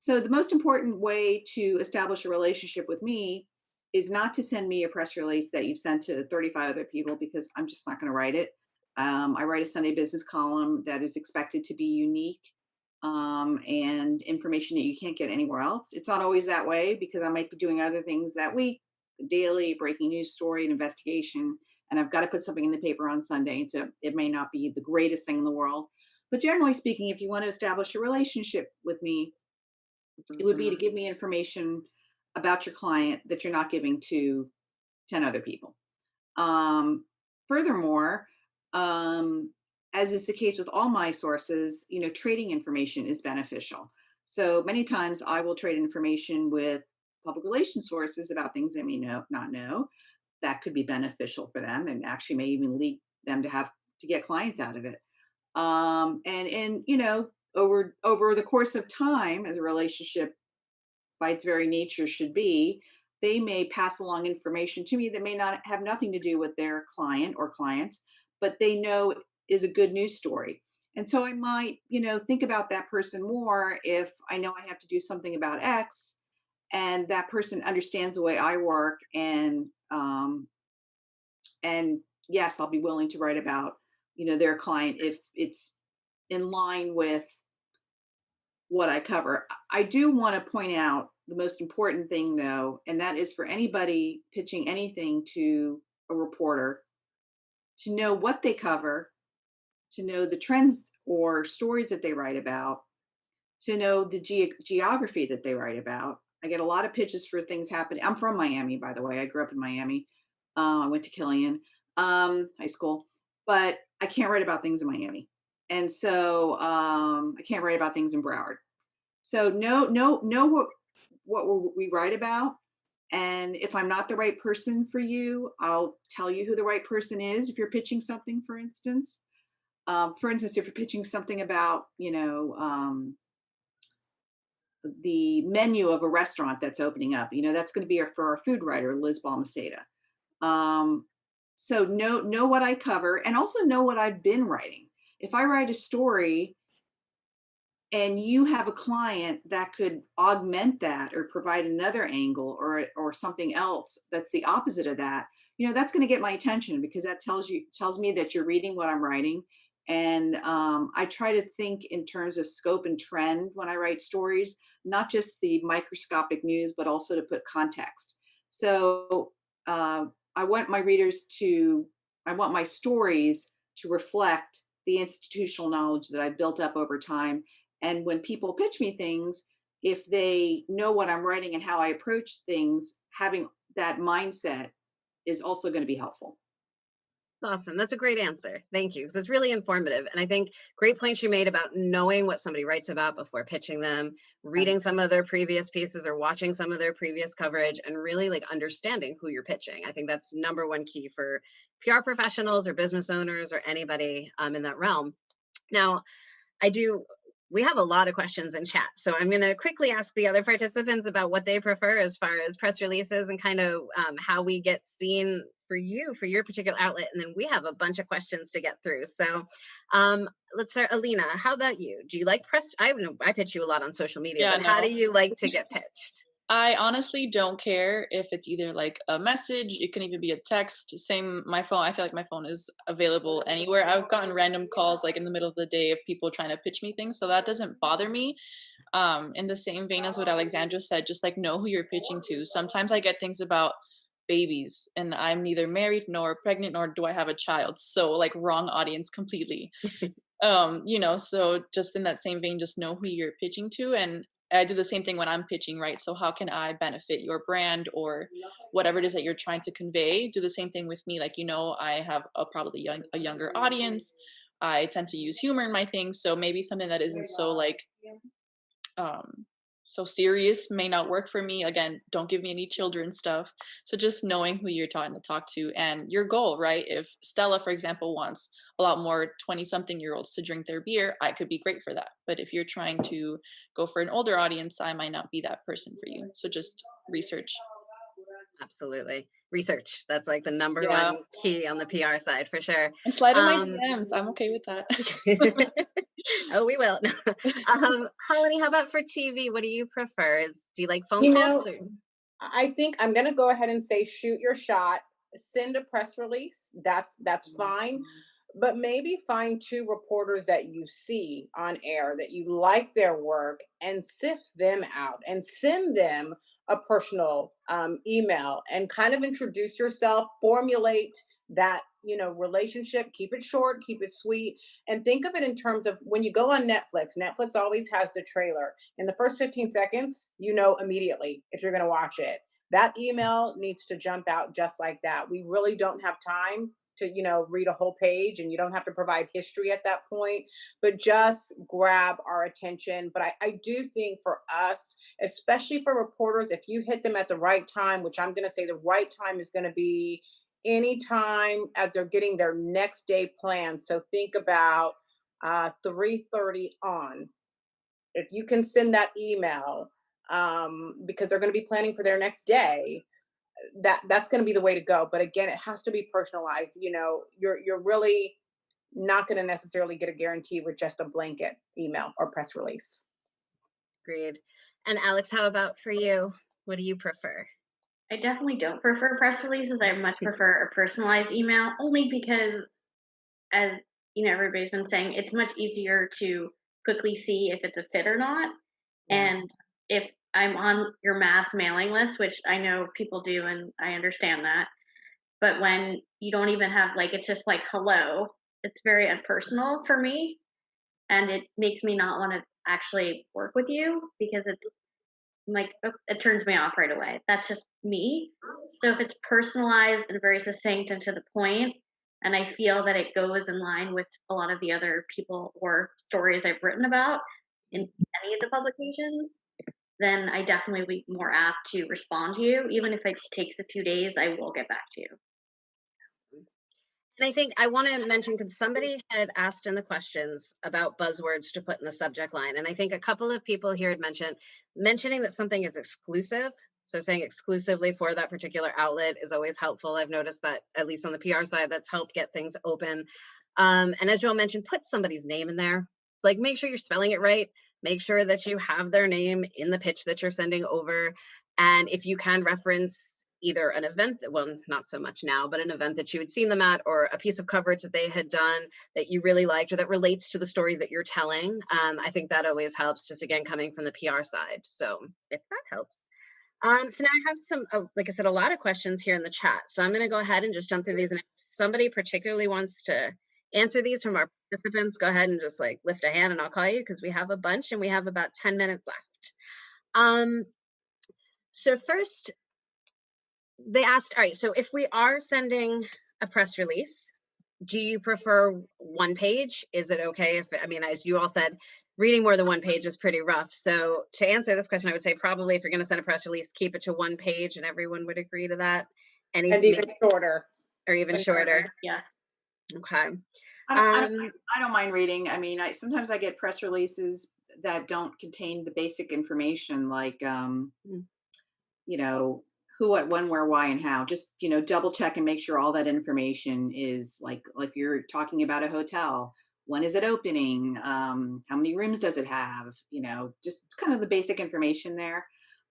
E: So the most important way to establish a relationship with me is not to send me a press release that you've sent to 35 other people, because I'm just not going to write it. I write a Sunday business column that is expected to be unique and information that you can't get anywhere else. It's not always that way, because I might be doing other things that week, daily breaking news story, an investigation, and I've got to put something in the paper on Sunday. And so it may not be the greatest thing in the world. But generally speaking, if you want to establish a relationship with me, it would be to give me information about your client that you're not giving to 10 other people. Furthermore, as is the case with all my sources, trading information is beneficial. So many times I will trade information with public relations sources about things they may not know. That could be beneficial for them and actually may even lead them to get clients out of it. Over the course of time, as a relationship by its very nature should be, they may pass along information to me that may not have nothing to do with their client or clients, but they know is a good news story. And so I might, think about that person more if I know I have to do something about X and that person understands the way I work. And yes, I'll be willing to write about, their client if it's in line with what I cover. I do want to point out the most important thing, though, and that is for anybody pitching anything to a reporter to know what they cover, to know the trends or stories that they write about, to know the geography that they write about. I get a lot of pitches for things happening. I'm from Miami, by the way. I grew up in Miami. I went to Killian High School, but I can't write about things in Miami. And so I can't write about things in Broward. So know what we write about. And if I'm not the right person for you, I'll tell you who the right person is. If you're pitching something, for instance, if you're pitching something about, the menu of a restaurant that's opening up, that's going to be for our food writer, Liz Balmaceda. So know what I cover and also know what I've been writing. If I write a story and you have a client that could augment that or provide another angle or something else that's the opposite of that, that's going to get my attention, because that tells me that you're reading what I'm writing. And I try to think in terms of scope and trend when I write stories, not just the microscopic news, but also to put context. So I want my stories to reflect the institutional knowledge that I've built up over time. And when people pitch me things, if they know what I'm writing and how I approach things, having that mindset is also going to be helpful.
C: Awesome. That's a great answer. Thank you. 'Cause it's really informative. And I think great points you made about knowing what somebody writes about before pitching them, reading some of their previous pieces or watching some of their previous coverage, and really understanding who you're pitching. I think that's number one key for PR professionals or business owners or anybody in that realm. Now, we have a lot of questions in chat, so I'm going to quickly ask the other participants about what they prefer as far as press releases and kind of how we get seen for your particular outlet. And then we have a bunch of questions to get through. So let's start. Alina, how about you? Do you like press? I pitch you a lot on social media, but how do you like to get pitched?
G: I honestly don't care if it's either like a message, it can even be a text. Same, my phone, I feel like my phone is available anywhere. I've gotten random calls like in the middle of the day of people trying to pitch me things, so that doesn't bother me. In the same vein as what Alexandra said, just like know who you're pitching to. Sometimes I get things about babies and I'm neither married nor pregnant nor do I have a child. So like wrong audience completely. So just in that same vein, just know who you're pitching to. And I do the same thing when I'm pitching, right? So how can I benefit your brand or whatever it is that you're trying to convey? Do the same thing with me. Like, I have a younger audience. I tend to use humor in my things. So maybe something that isn't so like um so serious may not work for me. Again, don't give me any children stuff. So just knowing who you're trying to talk to and your goal, right? If Stella, for example, wants a lot more 20-something-year-olds to drink their beer, I could be great for that. But if you're trying to go for an older audience, I might not be that person for you. So just research.
C: Absolutely. Research. That's like the number
G: Yeah.
C: one key on the PR side for sure.
G: And slide in my DMs. I'm okay with that.
C: Oh, we will. Hollani, how about for TV? What do you prefer? Do you like phone
H: You
C: calls?
H: know, I think I'm going to go ahead and say shoot your shot, send a press release. That's fine. But maybe find two reporters that you see on air that you like their work and sift them out and send them a personal email and kind of introduce yourself, formulate that relationship, keep it short, keep it sweet, and think of it in terms of when you go on Netflix always has the trailer. In the first 15 seconds, you know immediately if you're going to watch it. That email needs to jump out just like that. We really don't have time to read a whole page, and you don't have to provide history at that point, but just grab our attention. But I do think for us, especially for reporters, if you hit them at the right time, which I'm going to say the right time is going to be anytime as they're getting their next day plan. So think about 3:30 on. If you can send that email, because they're going to be planning for their next day, that's going to be the way to go. But again, it has to be personalized. You're really not going to necessarily get a guarantee with just a blanket email or press release.
C: Agreed. And Alex, how about for you? What do you prefer?
D: I definitely don't prefer press releases. I much prefer a personalized email, only because, as everybody's been saying, it's much easier to quickly see if it's a fit or not. And if I'm on your mass mailing list, which I know people do, and I understand that, but when you don't even have it's just like hello, it's very impersonal for me, and it makes me not want to actually work with you because it's it turns me off right away. That's just me. So if it's personalized and very succinct and to the point, and I feel that it goes in line with a lot of the other people or stories I've written about in any of the publications, then I definitely will be more apt to respond to you. Even if it takes a few days, I will get back to you.
C: And I think I want to mention, because somebody had asked in the questions about buzzwords to put in the subject line. And I think a couple of people here had mentioning that something is exclusive. So saying exclusively for that particular outlet is always helpful. I've noticed that, at least on the PR side, that's helped get things open. And as Joel mentioned, put somebody's name in there. Like, make sure you're spelling it right. Make sure that you have their name in the pitch that you're sending over. And if you can reference either an event, well, not so much now, but an event that you had seen them at, or a piece of coverage that they had done that you really liked or that relates to the story that you're telling. I think that always helps, just again, coming from the PR side. So if that helps. So now I have some, like I said, a lot of questions here in the chat. So I'm going to go ahead and just jump through these. And if somebody particularly wants to answer these from our participants, go ahead and just lift a hand and I'll call you, because we have a bunch and we have about 10 minutes left. So first, they asked, all right, so if we are sending a press release, do you prefer one page? Is it okay if, as you all said, reading more than one page is pretty rough. So to answer this question, I would say probably if you're going to send a press release, keep it to one page, and everyone would agree to that.
H: And even shorter.
C: Or even shorter.
D: Yes.
C: Okay.
E: I don't mind reading. Sometimes I get press releases that don't contain the basic information, like, who, what, when, where, why, and how. Just, double check and make sure all that information is like if you're talking about a hotel, when is it opening? How many rooms does it have? Just kind of the basic information there.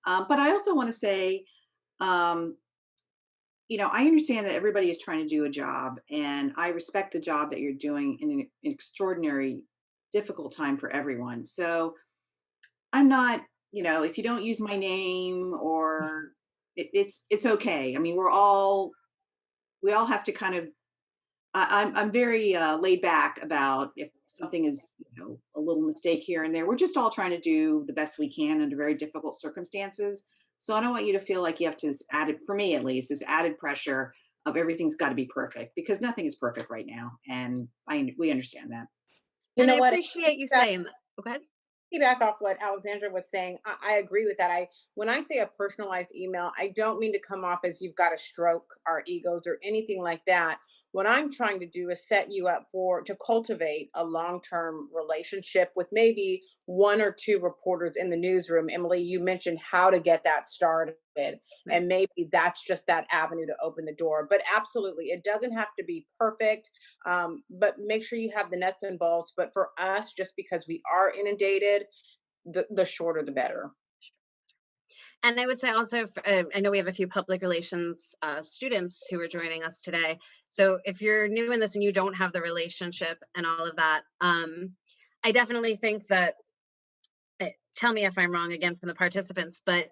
E: But I also want to say, um, I understand that everybody is trying to do a job, and I respect the job that you're doing in an extraordinary, difficult time for everyone. So I'm not, if you don't use my name or it's okay. I mean, we all have to kind of. I'm very laid back about if something is, a little mistake here and there. We're just all trying to do the best we can under very difficult circumstances. So I don't want you to feel like you have to added, for me at least, this added pressure of everything's got to be perfect, because nothing is perfect right now, and we understand that.
H: You
C: And
H: know
C: I
H: what?
C: appreciate you saying that. Okay.
H: Piggyback off what Alexandra was saying, I agree with that. When I say a personalized email, I don't mean to come off as you've got to stroke our egos or anything like that. What I'm trying to do is set you up to cultivate a long-term relationship with maybe one or two reporters in the newsroom. Emily, you mentioned how to get that started, and maybe that's just that avenue to open the door. But absolutely, it doesn't have to be perfect. But make sure you have the nuts and bolts. But for us, just because we are inundated, the shorter the better.
C: And I would say also, I know we have a few public relations students who are joining us today. So if you're new in this and you don't have the relationship and all of that, I definitely think that, tell me if I'm wrong again from the participants, but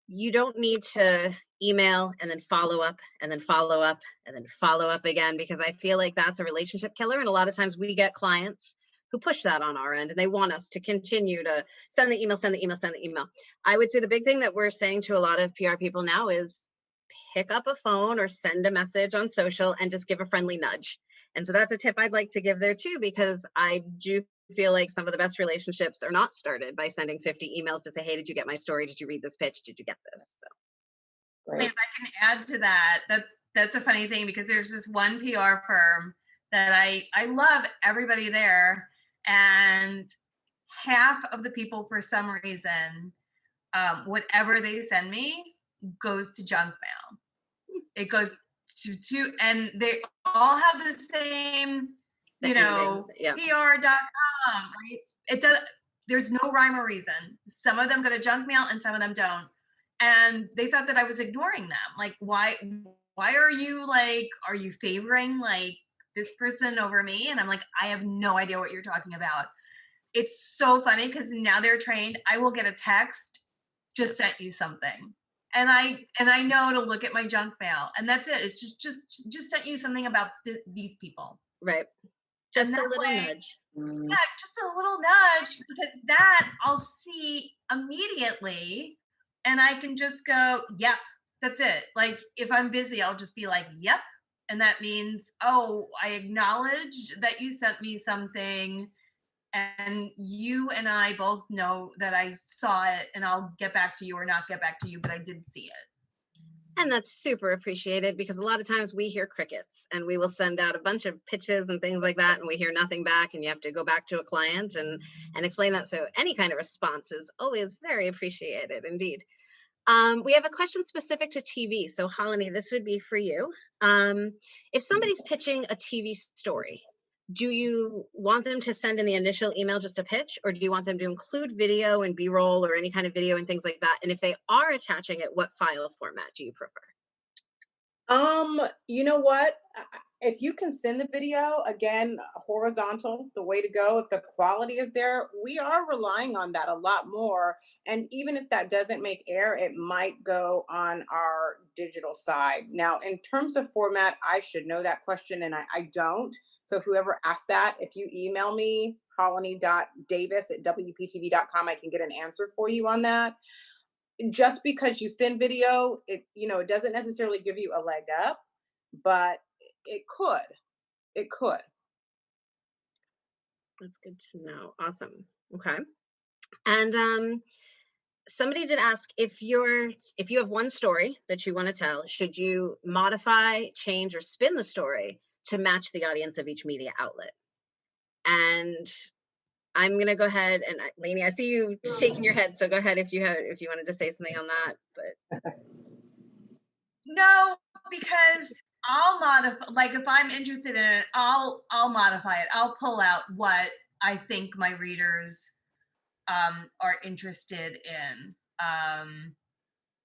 C: you don't need to email and then follow up and then follow up and then follow up again, because I feel like that's a relationship killer. And a lot of times we get clients who push that on our end and they want us to continue to send the email, send the email, send the email. I would say the big thing that we're saying to a lot of PR people now is pick up a phone or send a message on social and just give a friendly nudge. And so that's a tip I'd like to give there too, because I do feel like some of the best relationships are not started by sending 50 emails to say, hey, did you get my story? Did you read this pitch? Did you get this? So.
F: I mean, if I can add to that's a funny thing, because there's this one PR firm that I love everybody there, and half of the people, for some reason, whatever they send me goes to junk mail. It goes to and they all have the same,
C: Yeah.
F: PR.com, right? It does. There's no rhyme or reason. Some of them go to junk mail and some of them don't. And they thought that I was ignoring them. Like, why are you favoring like this person over me? And I'm like, I have no idea what you're talking about. It's so funny because now they're trained. I will get a text, just sent you something. And I know to look at my junk mail, and that's it. It's just sent you something about these people.
C: Right. Just a little nudge.
F: Yeah, just a little nudge, because that I'll see immediately, and I can just go, yep, that's it. Like if I'm busy, I'll just be like, yep, and that means, oh, I acknowledge that you sent me something, and you and I both know that I saw it, and I'll get back to you or not get back to you, but I did see it.
C: And that's super appreciated, because a lot of times we hear crickets and we will send out a bunch of pitches and things like that, and we hear nothing back, and you have to go back to a client and explain that. So any kind of response is always very appreciated indeed. We have a question specific to TV. So Hollani, this would be for you. If somebody's pitching a TV story, do you want them to send in the initial email just a pitch, or do you want them to include video and B-roll or any kind of video and things like that? And if they are attaching it, what file format do you prefer?
H: You know what? If you can send the video, again, horizontal, the way to go. If the quality is there, we are relying on that a lot more. And even if that doesn't make air, it might go on our digital side. Now, in terms of format, I should know that question, and I don't. So whoever asked that, if you email me, hollani.davis@wptv.com, I can get an answer for you on that. Just because you send video, it doesn't necessarily give you a leg up, but it could.
C: That's good to know. Awesome. Okay. And somebody did ask, if you have one story that you want to tell, should you modify, change, or spin the story to match the audience of each media outlet? And I'm gonna go ahead and Laine, I see you shaking your head, so go ahead if you wanted to say something on that. But
F: no, because I'll modify. Like if I'm interested in it, I'll modify it. I'll pull out what I think my readers are interested in.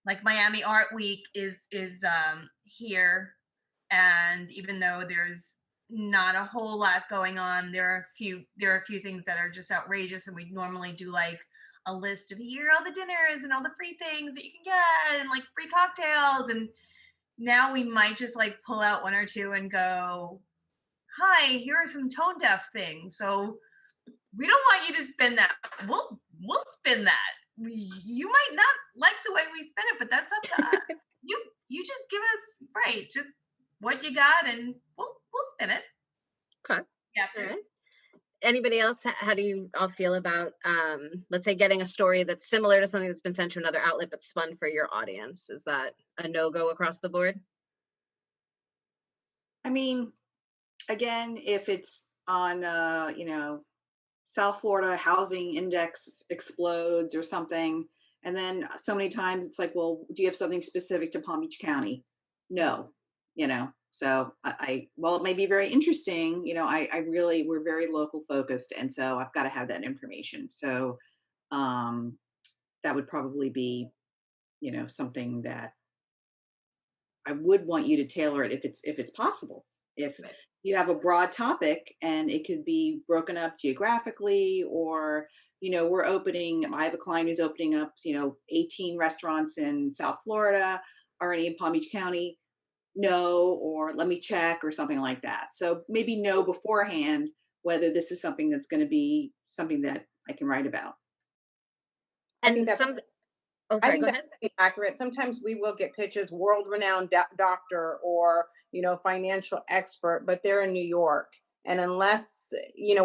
F: like Miami Art Week is here, and even though there's not a whole lot going on, there are a few things that are just outrageous, and we normally do like a list of here are all the dinners and all the free things that you can get and like free cocktails, and now we might just like pull out one or two and go, hi, here are some tone deaf things, so we don't want you to spend that. We'll spend that. You might not like the way we spend it, but that's up to us. You just give us just what you got, and we'll spend it.
C: Okay.
F: Yeah.
C: All right. Anybody else? How do you all feel about, let's say, getting a story that's similar to something that's been sent to another outlet but spun for your audience? Is that a no-go across the board?
E: I mean, again, if it's on, South Florida housing index explodes or something, and then so many times it's like, well, do you have something specific to Palm Beach County? No, so while it may be very interesting, we're very local focused, and so I've got to have that information. So that would probably be, something that I would want you to tailor it if it's possible. If you have a broad topic and it could be broken up geographically, or I have a client who's opening up 18 restaurants in South Florida. Are any in Palm Beach County? No, or let me check, or something like that. So maybe know beforehand whether this is something that's going to be something that I can write about.
H: I think
C: And
H: that's
C: go ahead.
H: pretty accurate. Sometimes we will get pitches, world-renowned doctor or financial expert, but they're in New York, and unless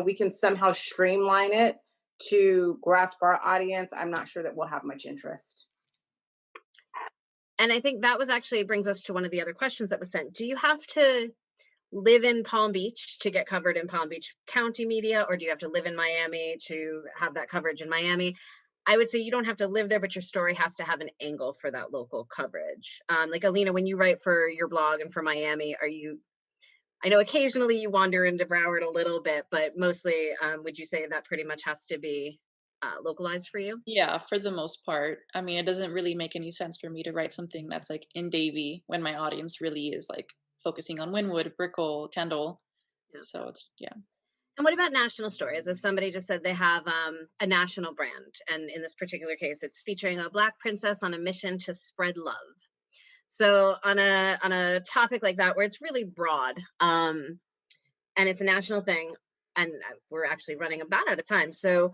H: we can somehow streamline it to grasp our audience, I'm not sure that we'll have much interest.
C: And I think that was actually brings us to one of the other questions that was sent. Do you have to live in Palm Beach to get covered in Palm Beach County media, or do you have to live in Miami to have that coverage in Miami? I would say you don't have to live there, but your story has to have an angle for that local coverage. Like Alina, when you write for your blog and for Miami, I know occasionally you wander into Broward a little bit, but mostly would you say that pretty much has to be localized for you?
G: Yeah, for the most part. I mean, it doesn't really make any sense for me to write something that's like in Davie when my audience really is like focusing on Wynwood, Brickell, Kendall.
C: Yeah.
G: So it's, yeah.
C: And what about national stories? As somebody just said, they have a national brand. And in this particular case, it's featuring a Black princess on a mission to spread love. So on a topic like that, where it's really broad, and it's a national thing, and we're actually running about out of time. So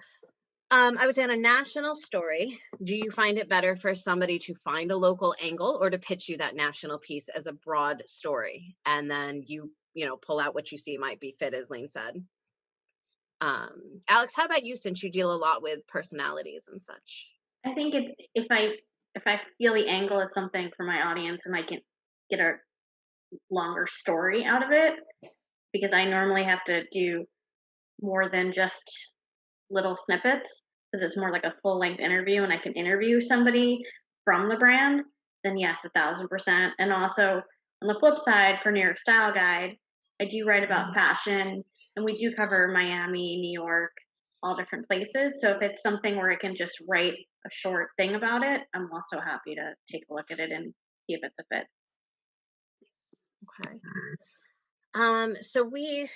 C: I would say on a national story, do you find it better for somebody to find a local angle or to pitch you that national piece as a broad story? And then you pull out what you see might be fit, as Laine said. Alex, how about you, since you deal a lot with personalities and such?
D: I think it's if I feel the angle is something for my audience and I can get a longer story out of it, because I normally have to do more than just little snippets, because it's more like a full length interview and I can interview somebody from the brand, then yes, 1,000%. And also on the flip side, for New York Style Guide, I do write about fashion, and we do cover Miami, New York, all different places. So if it's something where I can just write a short thing about it, I'm also happy to take a look at it and see if it's a fit.
C: Okay. So we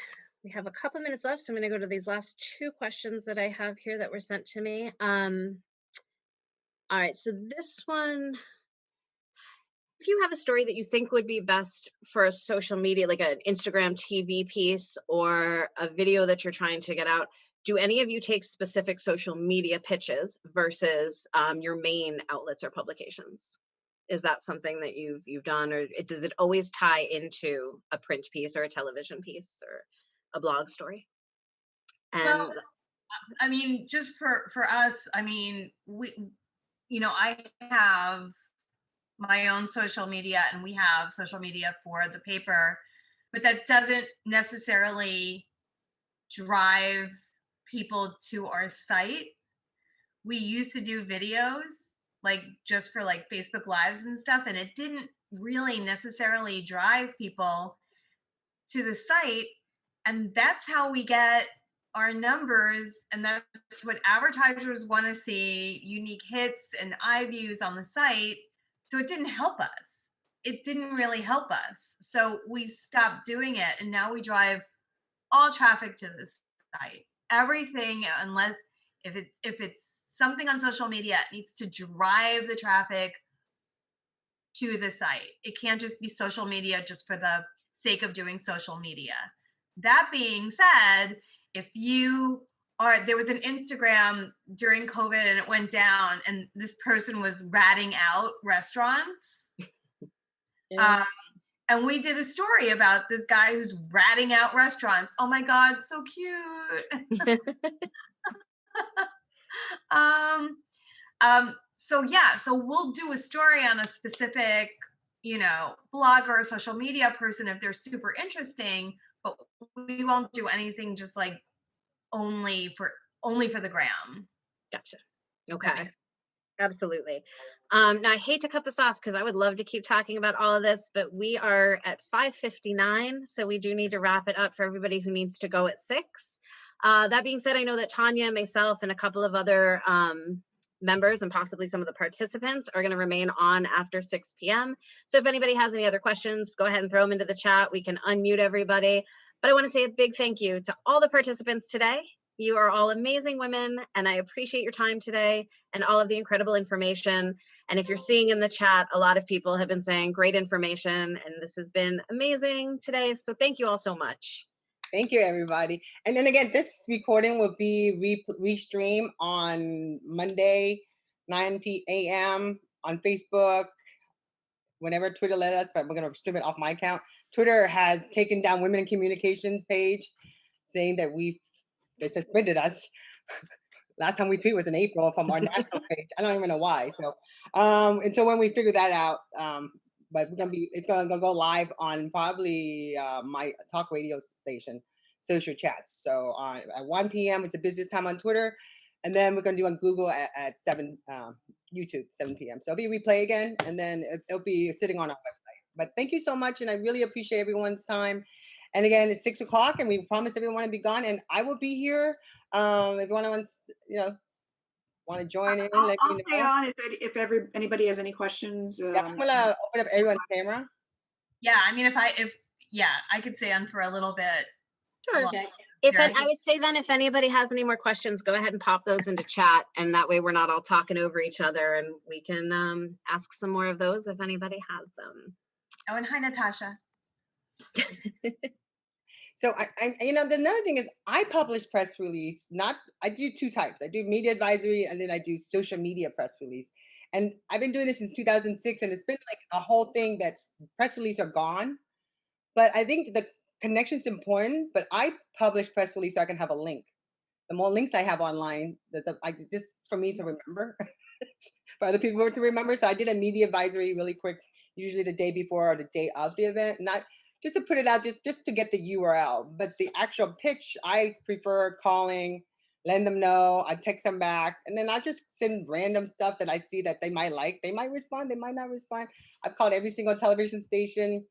C: have a couple minutes left, so I'm going to go to these last two questions that I have here that were sent to me. All right, so this one, if you have a story that you think would be best for a social media, like an Instagram TV piece or a video that you're trying to get out, do any of you take specific social media pitches versus your main outlets or publications? Is that something that you've done, or does it always tie into a print piece or a television piece or a blog story? And
F: well, I mean, just for us, I mean, I have my own social media, and we have social media for the paper, but that doesn't necessarily drive people to our site. We used to do videos like just for like Facebook Lives and stuff, and it didn't really necessarily drive people to the site. And that's how we get our numbers, and that's what advertisers want to see: unique hits and eye views on the site. So it didn't help us. It didn't really help us. So we stopped doing it. And now we drive all traffic to the site. Everything, unless if it's something on social media, it needs to drive the traffic to the site. It can't just be social media just for the sake of doing social media. That being said, there was an Instagram during COVID and it went down, and this person was ratting out restaurants.
C: Yeah.
F: And we did a story about this guy who's ratting out restaurants. Oh my God, so cute. So we'll do a story on a specific, blogger or social media person if they're super interesting, but we won't do anything just like only for the gram.
C: Gotcha. Okay. Absolutely. Now I hate to cut this off because I would love to keep talking about all of this, but we are at 5:59, so we do need to wrap it up for everybody who needs to go at 6. That being said, I know that Tanya, myself, and a couple of other members and possibly some of the participants are going to remain on after 6 p.m. So if anybody has any other questions, go ahead and throw them into the chat. We can unmute everybody. But I want to say a big thank you to all the participants today. You are all amazing women, and I appreciate your time today and all of the incredible information. And if you're seeing in the chat, a lot of people have been saying great information, and this has been amazing today. So thank you all so much.
A: Thank you, everybody. And then again, this recording will be restreamed on Monday, 9 p.m. on Facebook, whenever Twitter let us, but we're going to stream it off my account. Twitter has taken down Women in Communications page, saying that they suspended us. Last time we tweeted was in April from our national page. I don't even know why. So until when we figure that out, but it's gonna go live on probably my talk radio station, social chats. So at 1 p.m. it's the busiest time on Twitter, and then we're gonna do on Google at 7 YouTube 7 p.m. So it'll be replay again, and then it'll be sitting on our website. But thank you so much, and I really appreciate everyone's time. And again, it's 6 o'clock, and we promise everyone to be gone, and I will be here. If anyone wants, want to join in,
E: I'll
A: let me know.
E: stay on if anybody has any questions.
A: Yeah, I'm gonna open up everyone's camera.
F: Yeah, I mean, I could stay on for a little bit.
C: Sure.
F: Okay.
C: I would say then, if anybody has any more questions, go ahead and pop those into chat, and that way we're not all talking over each other, and we can ask some more of those if anybody has them.
F: Oh, and hi, Natasha.
A: So another thing is I publish press release. I do 2 types. I do media advisory, and then I do social media press release. And I've been doing this since 2006, and it's been like a whole thing that press release are gone. But I think the connection is important. But I publish press release so I can have a link. The more links I have online, this for me to remember, for other people to remember. So I did a media advisory really quick, usually the day before or the day of the event, not just to put it out, just to get the URL. But the actual pitch, I prefer calling, letting them know, I text them back, and then I just send random stuff that I see that they might like. They might respond, they might not respond. I've called every single television station,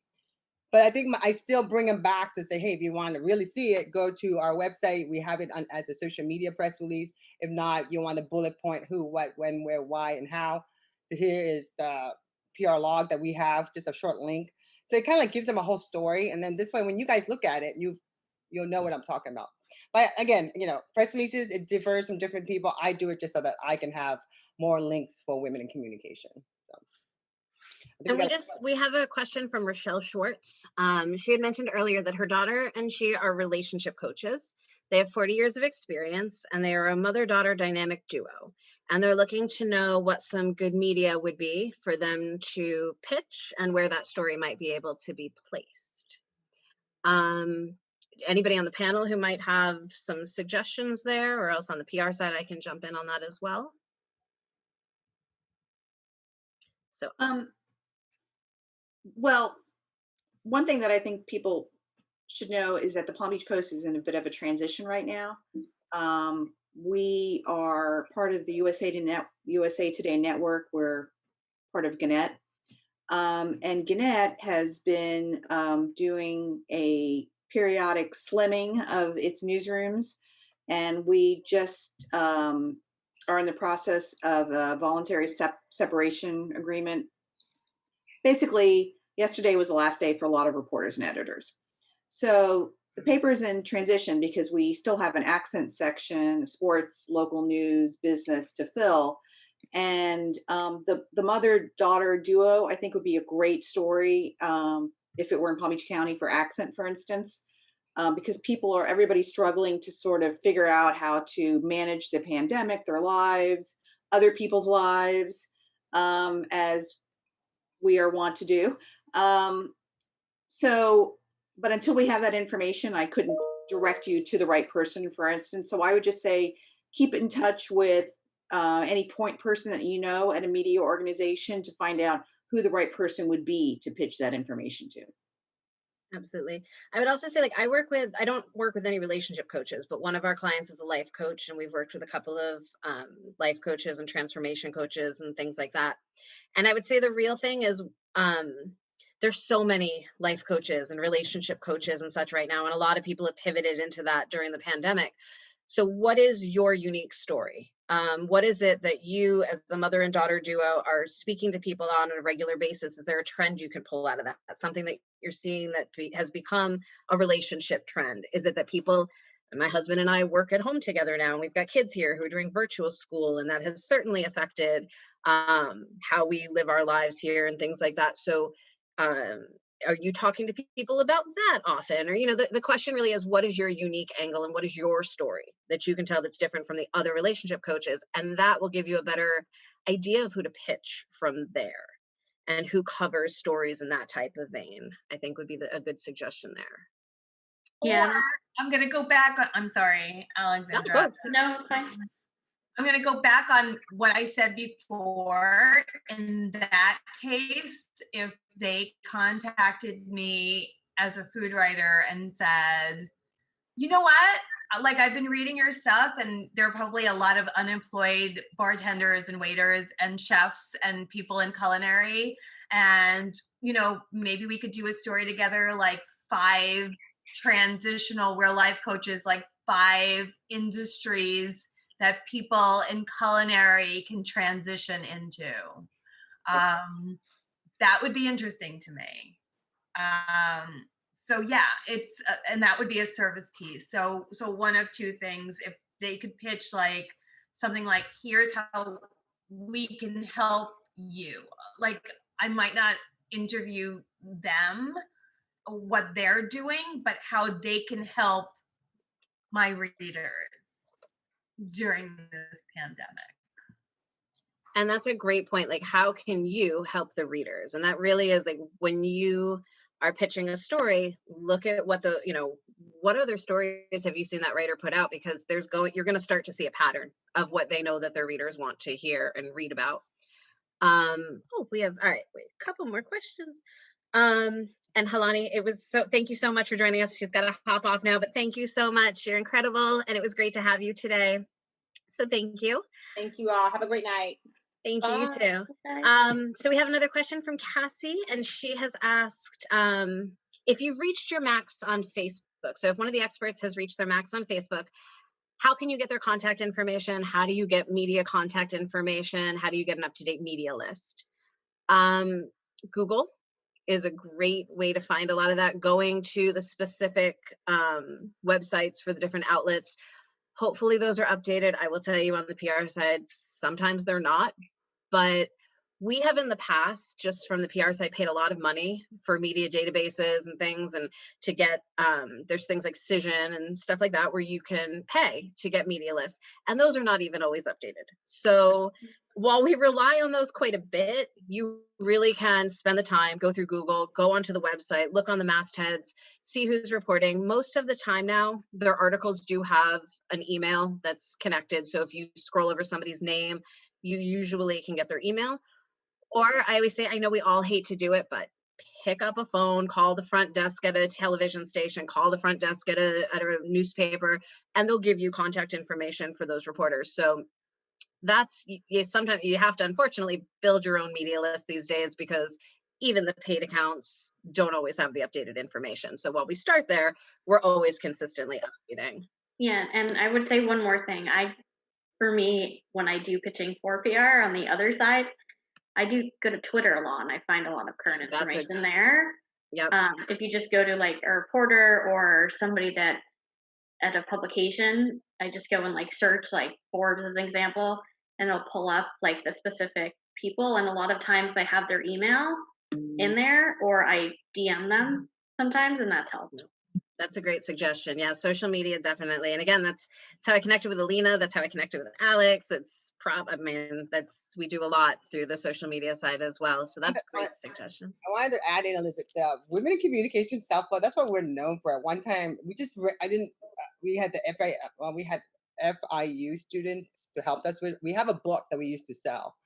A: but I think I still bring them back to say, hey, if you want to really see it, go to our website. We have it as a social media press release. If not, you want the bullet point, who, what, when, where, why, and how. Here is the PR log that we have, just a short link. So it kind of like gives them a whole story. And then this way, when you guys look at it, you'll know what I'm talking about. But again, press releases, it differs from different people. I do it just so that I can have more links for women in communication. So,
C: and we have a question from Rochelle Schwartz. She had mentioned earlier that her daughter and she are relationship coaches. They have 40 years of experience, and they are a mother-daughter dynamic duo. And they're looking to know what some good media would be for them to pitch and where that story might be able to be placed. Anybody on the panel who might have some suggestions there, or else on the PR side, I can jump in on that as well. So,
E: well, one thing that I think people should know is that the Palm Beach Post is in a bit of a transition right now. We are part of the USA Today Network. We're part of Gannett. And Gannett has been doing a periodic slimming of its newsrooms. And we just are in the process of a voluntary separation agreement basically yesterday was the last day for a lot of reporters and editors. So the paper is in transition because we still have an accent section, sports, local news, business to fill. And the mother-daughter duo, I think, would be a great story if it were in Palm Beach County for accent, for instance, because everybody's struggling to sort of figure out how to manage the pandemic, their lives, other people's lives, as we are wont to do. But until we have that information, I couldn't direct you to the right person, for instance. So I would just say, keep in touch with any point person that you know at a media organization to find out who the right person would be to pitch that information to.
C: Absolutely. I would also say, like, I don't work with any relationship coaches, but one of our clients is a life coach, and we've worked with a couple of life coaches and transformation coaches and things like that. And I would say the real thing is, there's so many life coaches and relationship coaches and such right now. And a lot of people have pivoted into that during the pandemic. So what is your unique story? What is it that you, as a mother and daughter duo, are speaking to people on a regular basis? Is there a trend you can pull out of that? Something that you're seeing that has become a relationship trend? Is it that people, my husband and I work at home together now, and we've got kids here who are doing virtual school, and that has certainly affected how we live our lives here and things like that. So are you talking to people about that often? Or, the question really is, what is your unique angle and what is your story that you can tell that's different from the other relationship coaches? And that will give you a better idea of who to pitch from there and who covers stories in that type of vein, I think would be a good suggestion there.
F: Yeah. Or I'm going to go back. I'm sorry, Alexandra.
D: No, it's fine.
F: I'm going to go back on what I said before. In that case, if they contacted me as a food writer and said, you know what? Like, I've been reading your stuff, and there are probably a lot of unemployed bartenders and waiters and chefs and people in culinary. And, maybe we could do a story together, like 5 transitional real life coaches, like 5 industries that people in culinary can transition into. That would be interesting to me. So yeah, it's and that would be a service piece. So one of 2 things, if they could pitch like something like, here's how we can help you. Like, I might not interview them, what they're doing, but how they can help my readers during this pandemic.
C: And that's a great point. Like, how can you help the readers? And that really is like, when you are pitching a story, look at what what other stories have you seen that writer put out? Because you're going to start to see a pattern of what they know that their readers want to hear and read about. We have, all right, wait, a couple more questions. And Hollani, thank you so much for joining us. She's got to hop off now, but thank you so much. You're incredible. And it was great to have you today. So thank you.
H: Thank you all. Have a great night.
C: Thank you, you too. So we have another question from Cassie, and she has asked, if you've reached your max on Facebook, so if one of the experts has reached their max on Facebook, how can you get their contact information? How do you get media contact information? How do you get an up-to-date media list? Google is a great way to find a lot of that, going to the specific websites for the different outlets. Hopefully those are updated. I will tell you, on the PR side, sometimes they're not, but we have in the past, just from the PR side, paid a lot of money for media databases and things, and to get, there's things like Cision and stuff like that where you can pay to get media lists, and those are not even always updated. So while we rely on those quite a bit, you really can spend the time, go through Google, go onto the website, look on the mastheads, see who's reporting. Most of the time now, their articles do have an email that's connected. So if you scroll over somebody's name, you usually can get their email. Or I always say, I know we all hate to do it, but pick up a phone, call the front desk at a television station, call the front desk at a newspaper, and they'll give you contact information for those reporters. So that's, sometimes you have to, unfortunately, build your own media list these days, because even the paid accounts don't always have the updated information. So while we start there, we're always consistently updating.
D: Yeah, and I would say one more thing. For me, when I do pitching for PR on the other side, I do go to Twitter a lot, and I find a lot of current
C: That's a-
D: information there.
C: Yep.
D: If you just go to like a reporter or somebody that at a publication, I just go and like search like Forbes as an example, and it'll pull up like the specific people. And a lot of times they have their email in there, or I DM them sometimes, and that's helped.
C: That's a great suggestion. Yeah, social media definitely. And again, that's how I connected with Alina. That's how I connected with Alex. We do a lot through the social media side as well. So that's a great suggestion.
A: I wanted to add in a little bit. The Women in Communications Taffel, that's what we're known for. At one time, we had FIU students to help us with. We have a book that we used to sell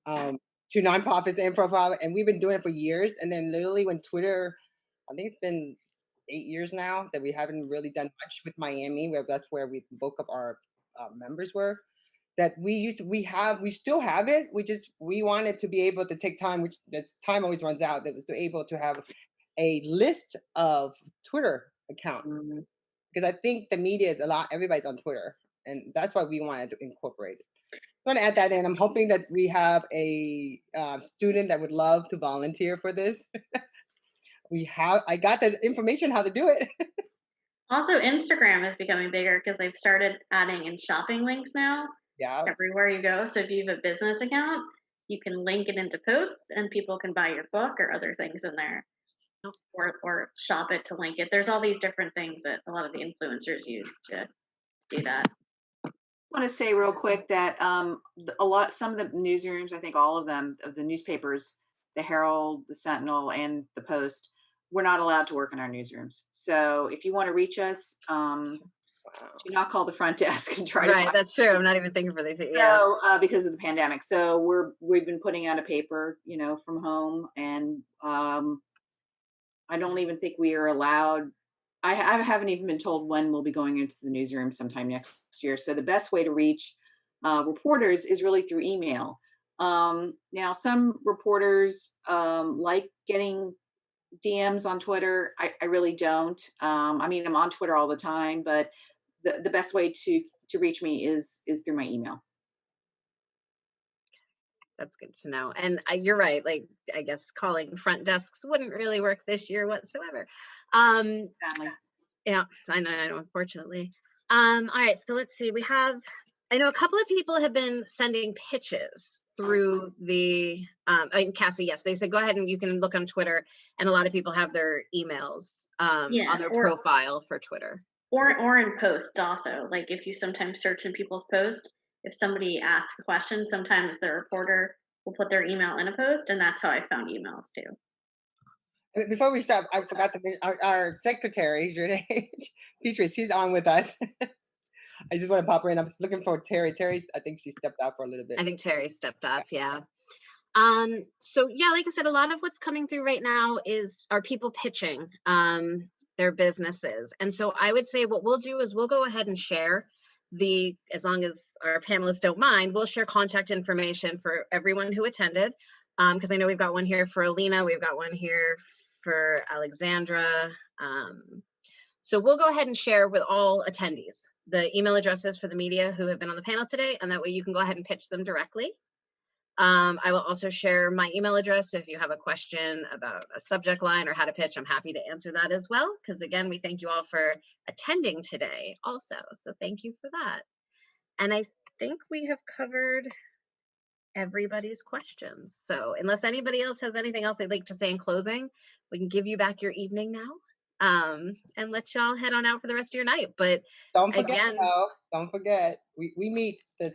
A: to nonprofits and for profit, and we've been doing it for years. And then literally when Twitter, I think it's been 8 years now that we haven't really done much with Miami, where that's where we bulk of our members were. That we still have it. We wanted to be able to take time, which that's time always runs out. That was to able to have a list of Twitter accounts, because I think the media is everybody's on Twitter, and that's why we wanted to incorporate it. So I want to add that in. I'm hoping that we have a student that would love to volunteer for this. I got the information how to do it.
D: Also, Instagram is becoming bigger because they've started adding in shopping links now.
A: Yeah.
D: Everywhere you go. So if you have a business account, you can link it into posts, and people can buy your book or other things in there, or shop it to link it. There's all these different things that a lot of the influencers use to do that.
E: I want to say real quick that some of the newsrooms, I think all of them, of the newspapers, the Herald, the Sentinel, and the Post, we're not allowed to work in our newsrooms. So if you want to reach us, do not call the front desk and try to.
C: Right, that's true. I'm not even thinking for these.
E: Yeah. So because of the pandemic, so we've been putting out a paper, from home, and I don't even think we are allowed. I haven't even been told when we'll be going into the newsroom sometime next year. So the best way to reach reporters is really through email. Now, some reporters like getting DMs on Twitter. I really don't. I mean, I'm on Twitter all the time, but the best way to reach me is through my email.
C: That's good to know. And you're right. Like, I guess calling front desks wouldn't really work this year whatsoever.
E: Exactly.
C: Yeah, I know, unfortunately. All right, so let's see. I know a couple of people have been sending pitches through the, and Cassie, yes, they said, go ahead and you can look on Twitter, and a lot of people have their emails on their profile for Twitter.
D: Or in posts also. Like if you sometimes search in people's posts, if somebody asks a question, sometimes the reporter will put their email in a post, and that's how I found emails too.
A: Before we start, I forgot to mention our secretary, Peatrice, she's on with us. I just want to pop her in. I'm looking for Terry. I think she stepped out for a little bit.
C: I think Terry stepped off, yeah. So yeah, like I said, a lot of what's coming through right now are people pitching their businesses. And so I would say what we'll do is we'll go ahead and share as long as our panelists don't mind, we'll share contact information for everyone who attended. Because I know we've got one here for Alina, we've got one here for Alexandra. So we'll go ahead and share with all attendees the email addresses for the media who have been on the panel today, and that way you can go ahead and pitch them directly. I will also share my email address, so if you have a question about a subject line or how to pitch, I'm happy to answer that as well, because again, we thank you all for attending today also, so thank you for that. And I think we have covered everybody's questions. So unless anybody else has anything else they'd like to say in closing, we can give you back your evening now. And let y'all head on out for the rest of your night. But
A: don't forget, we meet the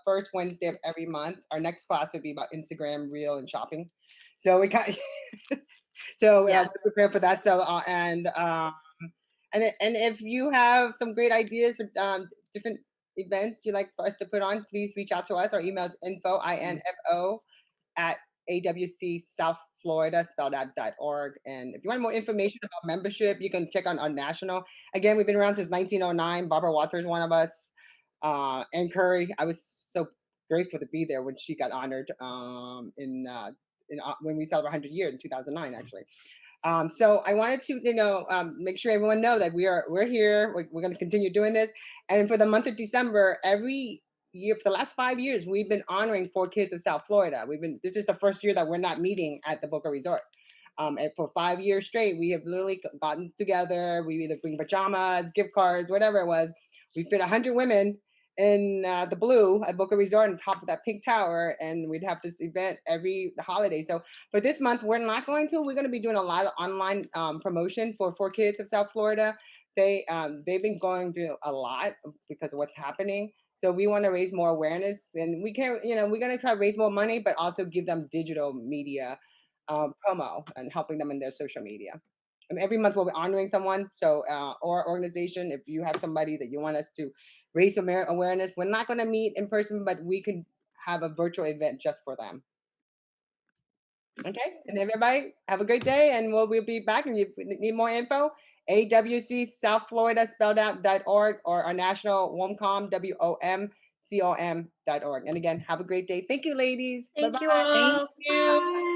A: first Wednesday of every month. Our next class would be about Instagram, Reel, and shopping. So we got prepare for that. So and if you have some great ideas for different events you'd like for us to put on, please reach out to us. Our email is info at AWCSF spelled out .org. And if you want more information about membership, you can check on our national. Again, we've been around since 1909. Barbara Walters, one of us, Ann Curry. I was so grateful to be there when she got honored when we celebrated 100 years in 2009, actually. So I wanted to, make sure everyone know that we're here. We're going to continue doing this. And for the month of December, every year, for the last 5 years, we've been honoring 4 kids of South Florida. This is the first year that we're not meeting at the Boca Resort. And for 5 years straight, we have literally gotten together. We either bring pajamas, gift cards, whatever it was. We fit 100 women in the blue at Boca Resort on top of that pink tower, and we'd have this event every holiday. So for this month, we're going to be doing a lot of online promotion for 4 kids of South Florida. They've been going through a lot because of what's happening. So we want to raise more awareness, and we're going to try to raise more money, but also give them digital media promo and helping them in their social media. And every month we'll be honoring someone. So, or organization, if you have somebody that you want us to raise some awareness, we're not going to meet in person, but we could have a virtual event just for them. Okay, and everybody have a great day, and we'll be back. And if you need more info, AWCSF spelled out.org, or our national WOMCOM, WOMCOM.org. And again, have a great day. Thank you, ladies.
C: Thank you
A: Bye-bye.
C: all.
B: Thank you.
C: Bye.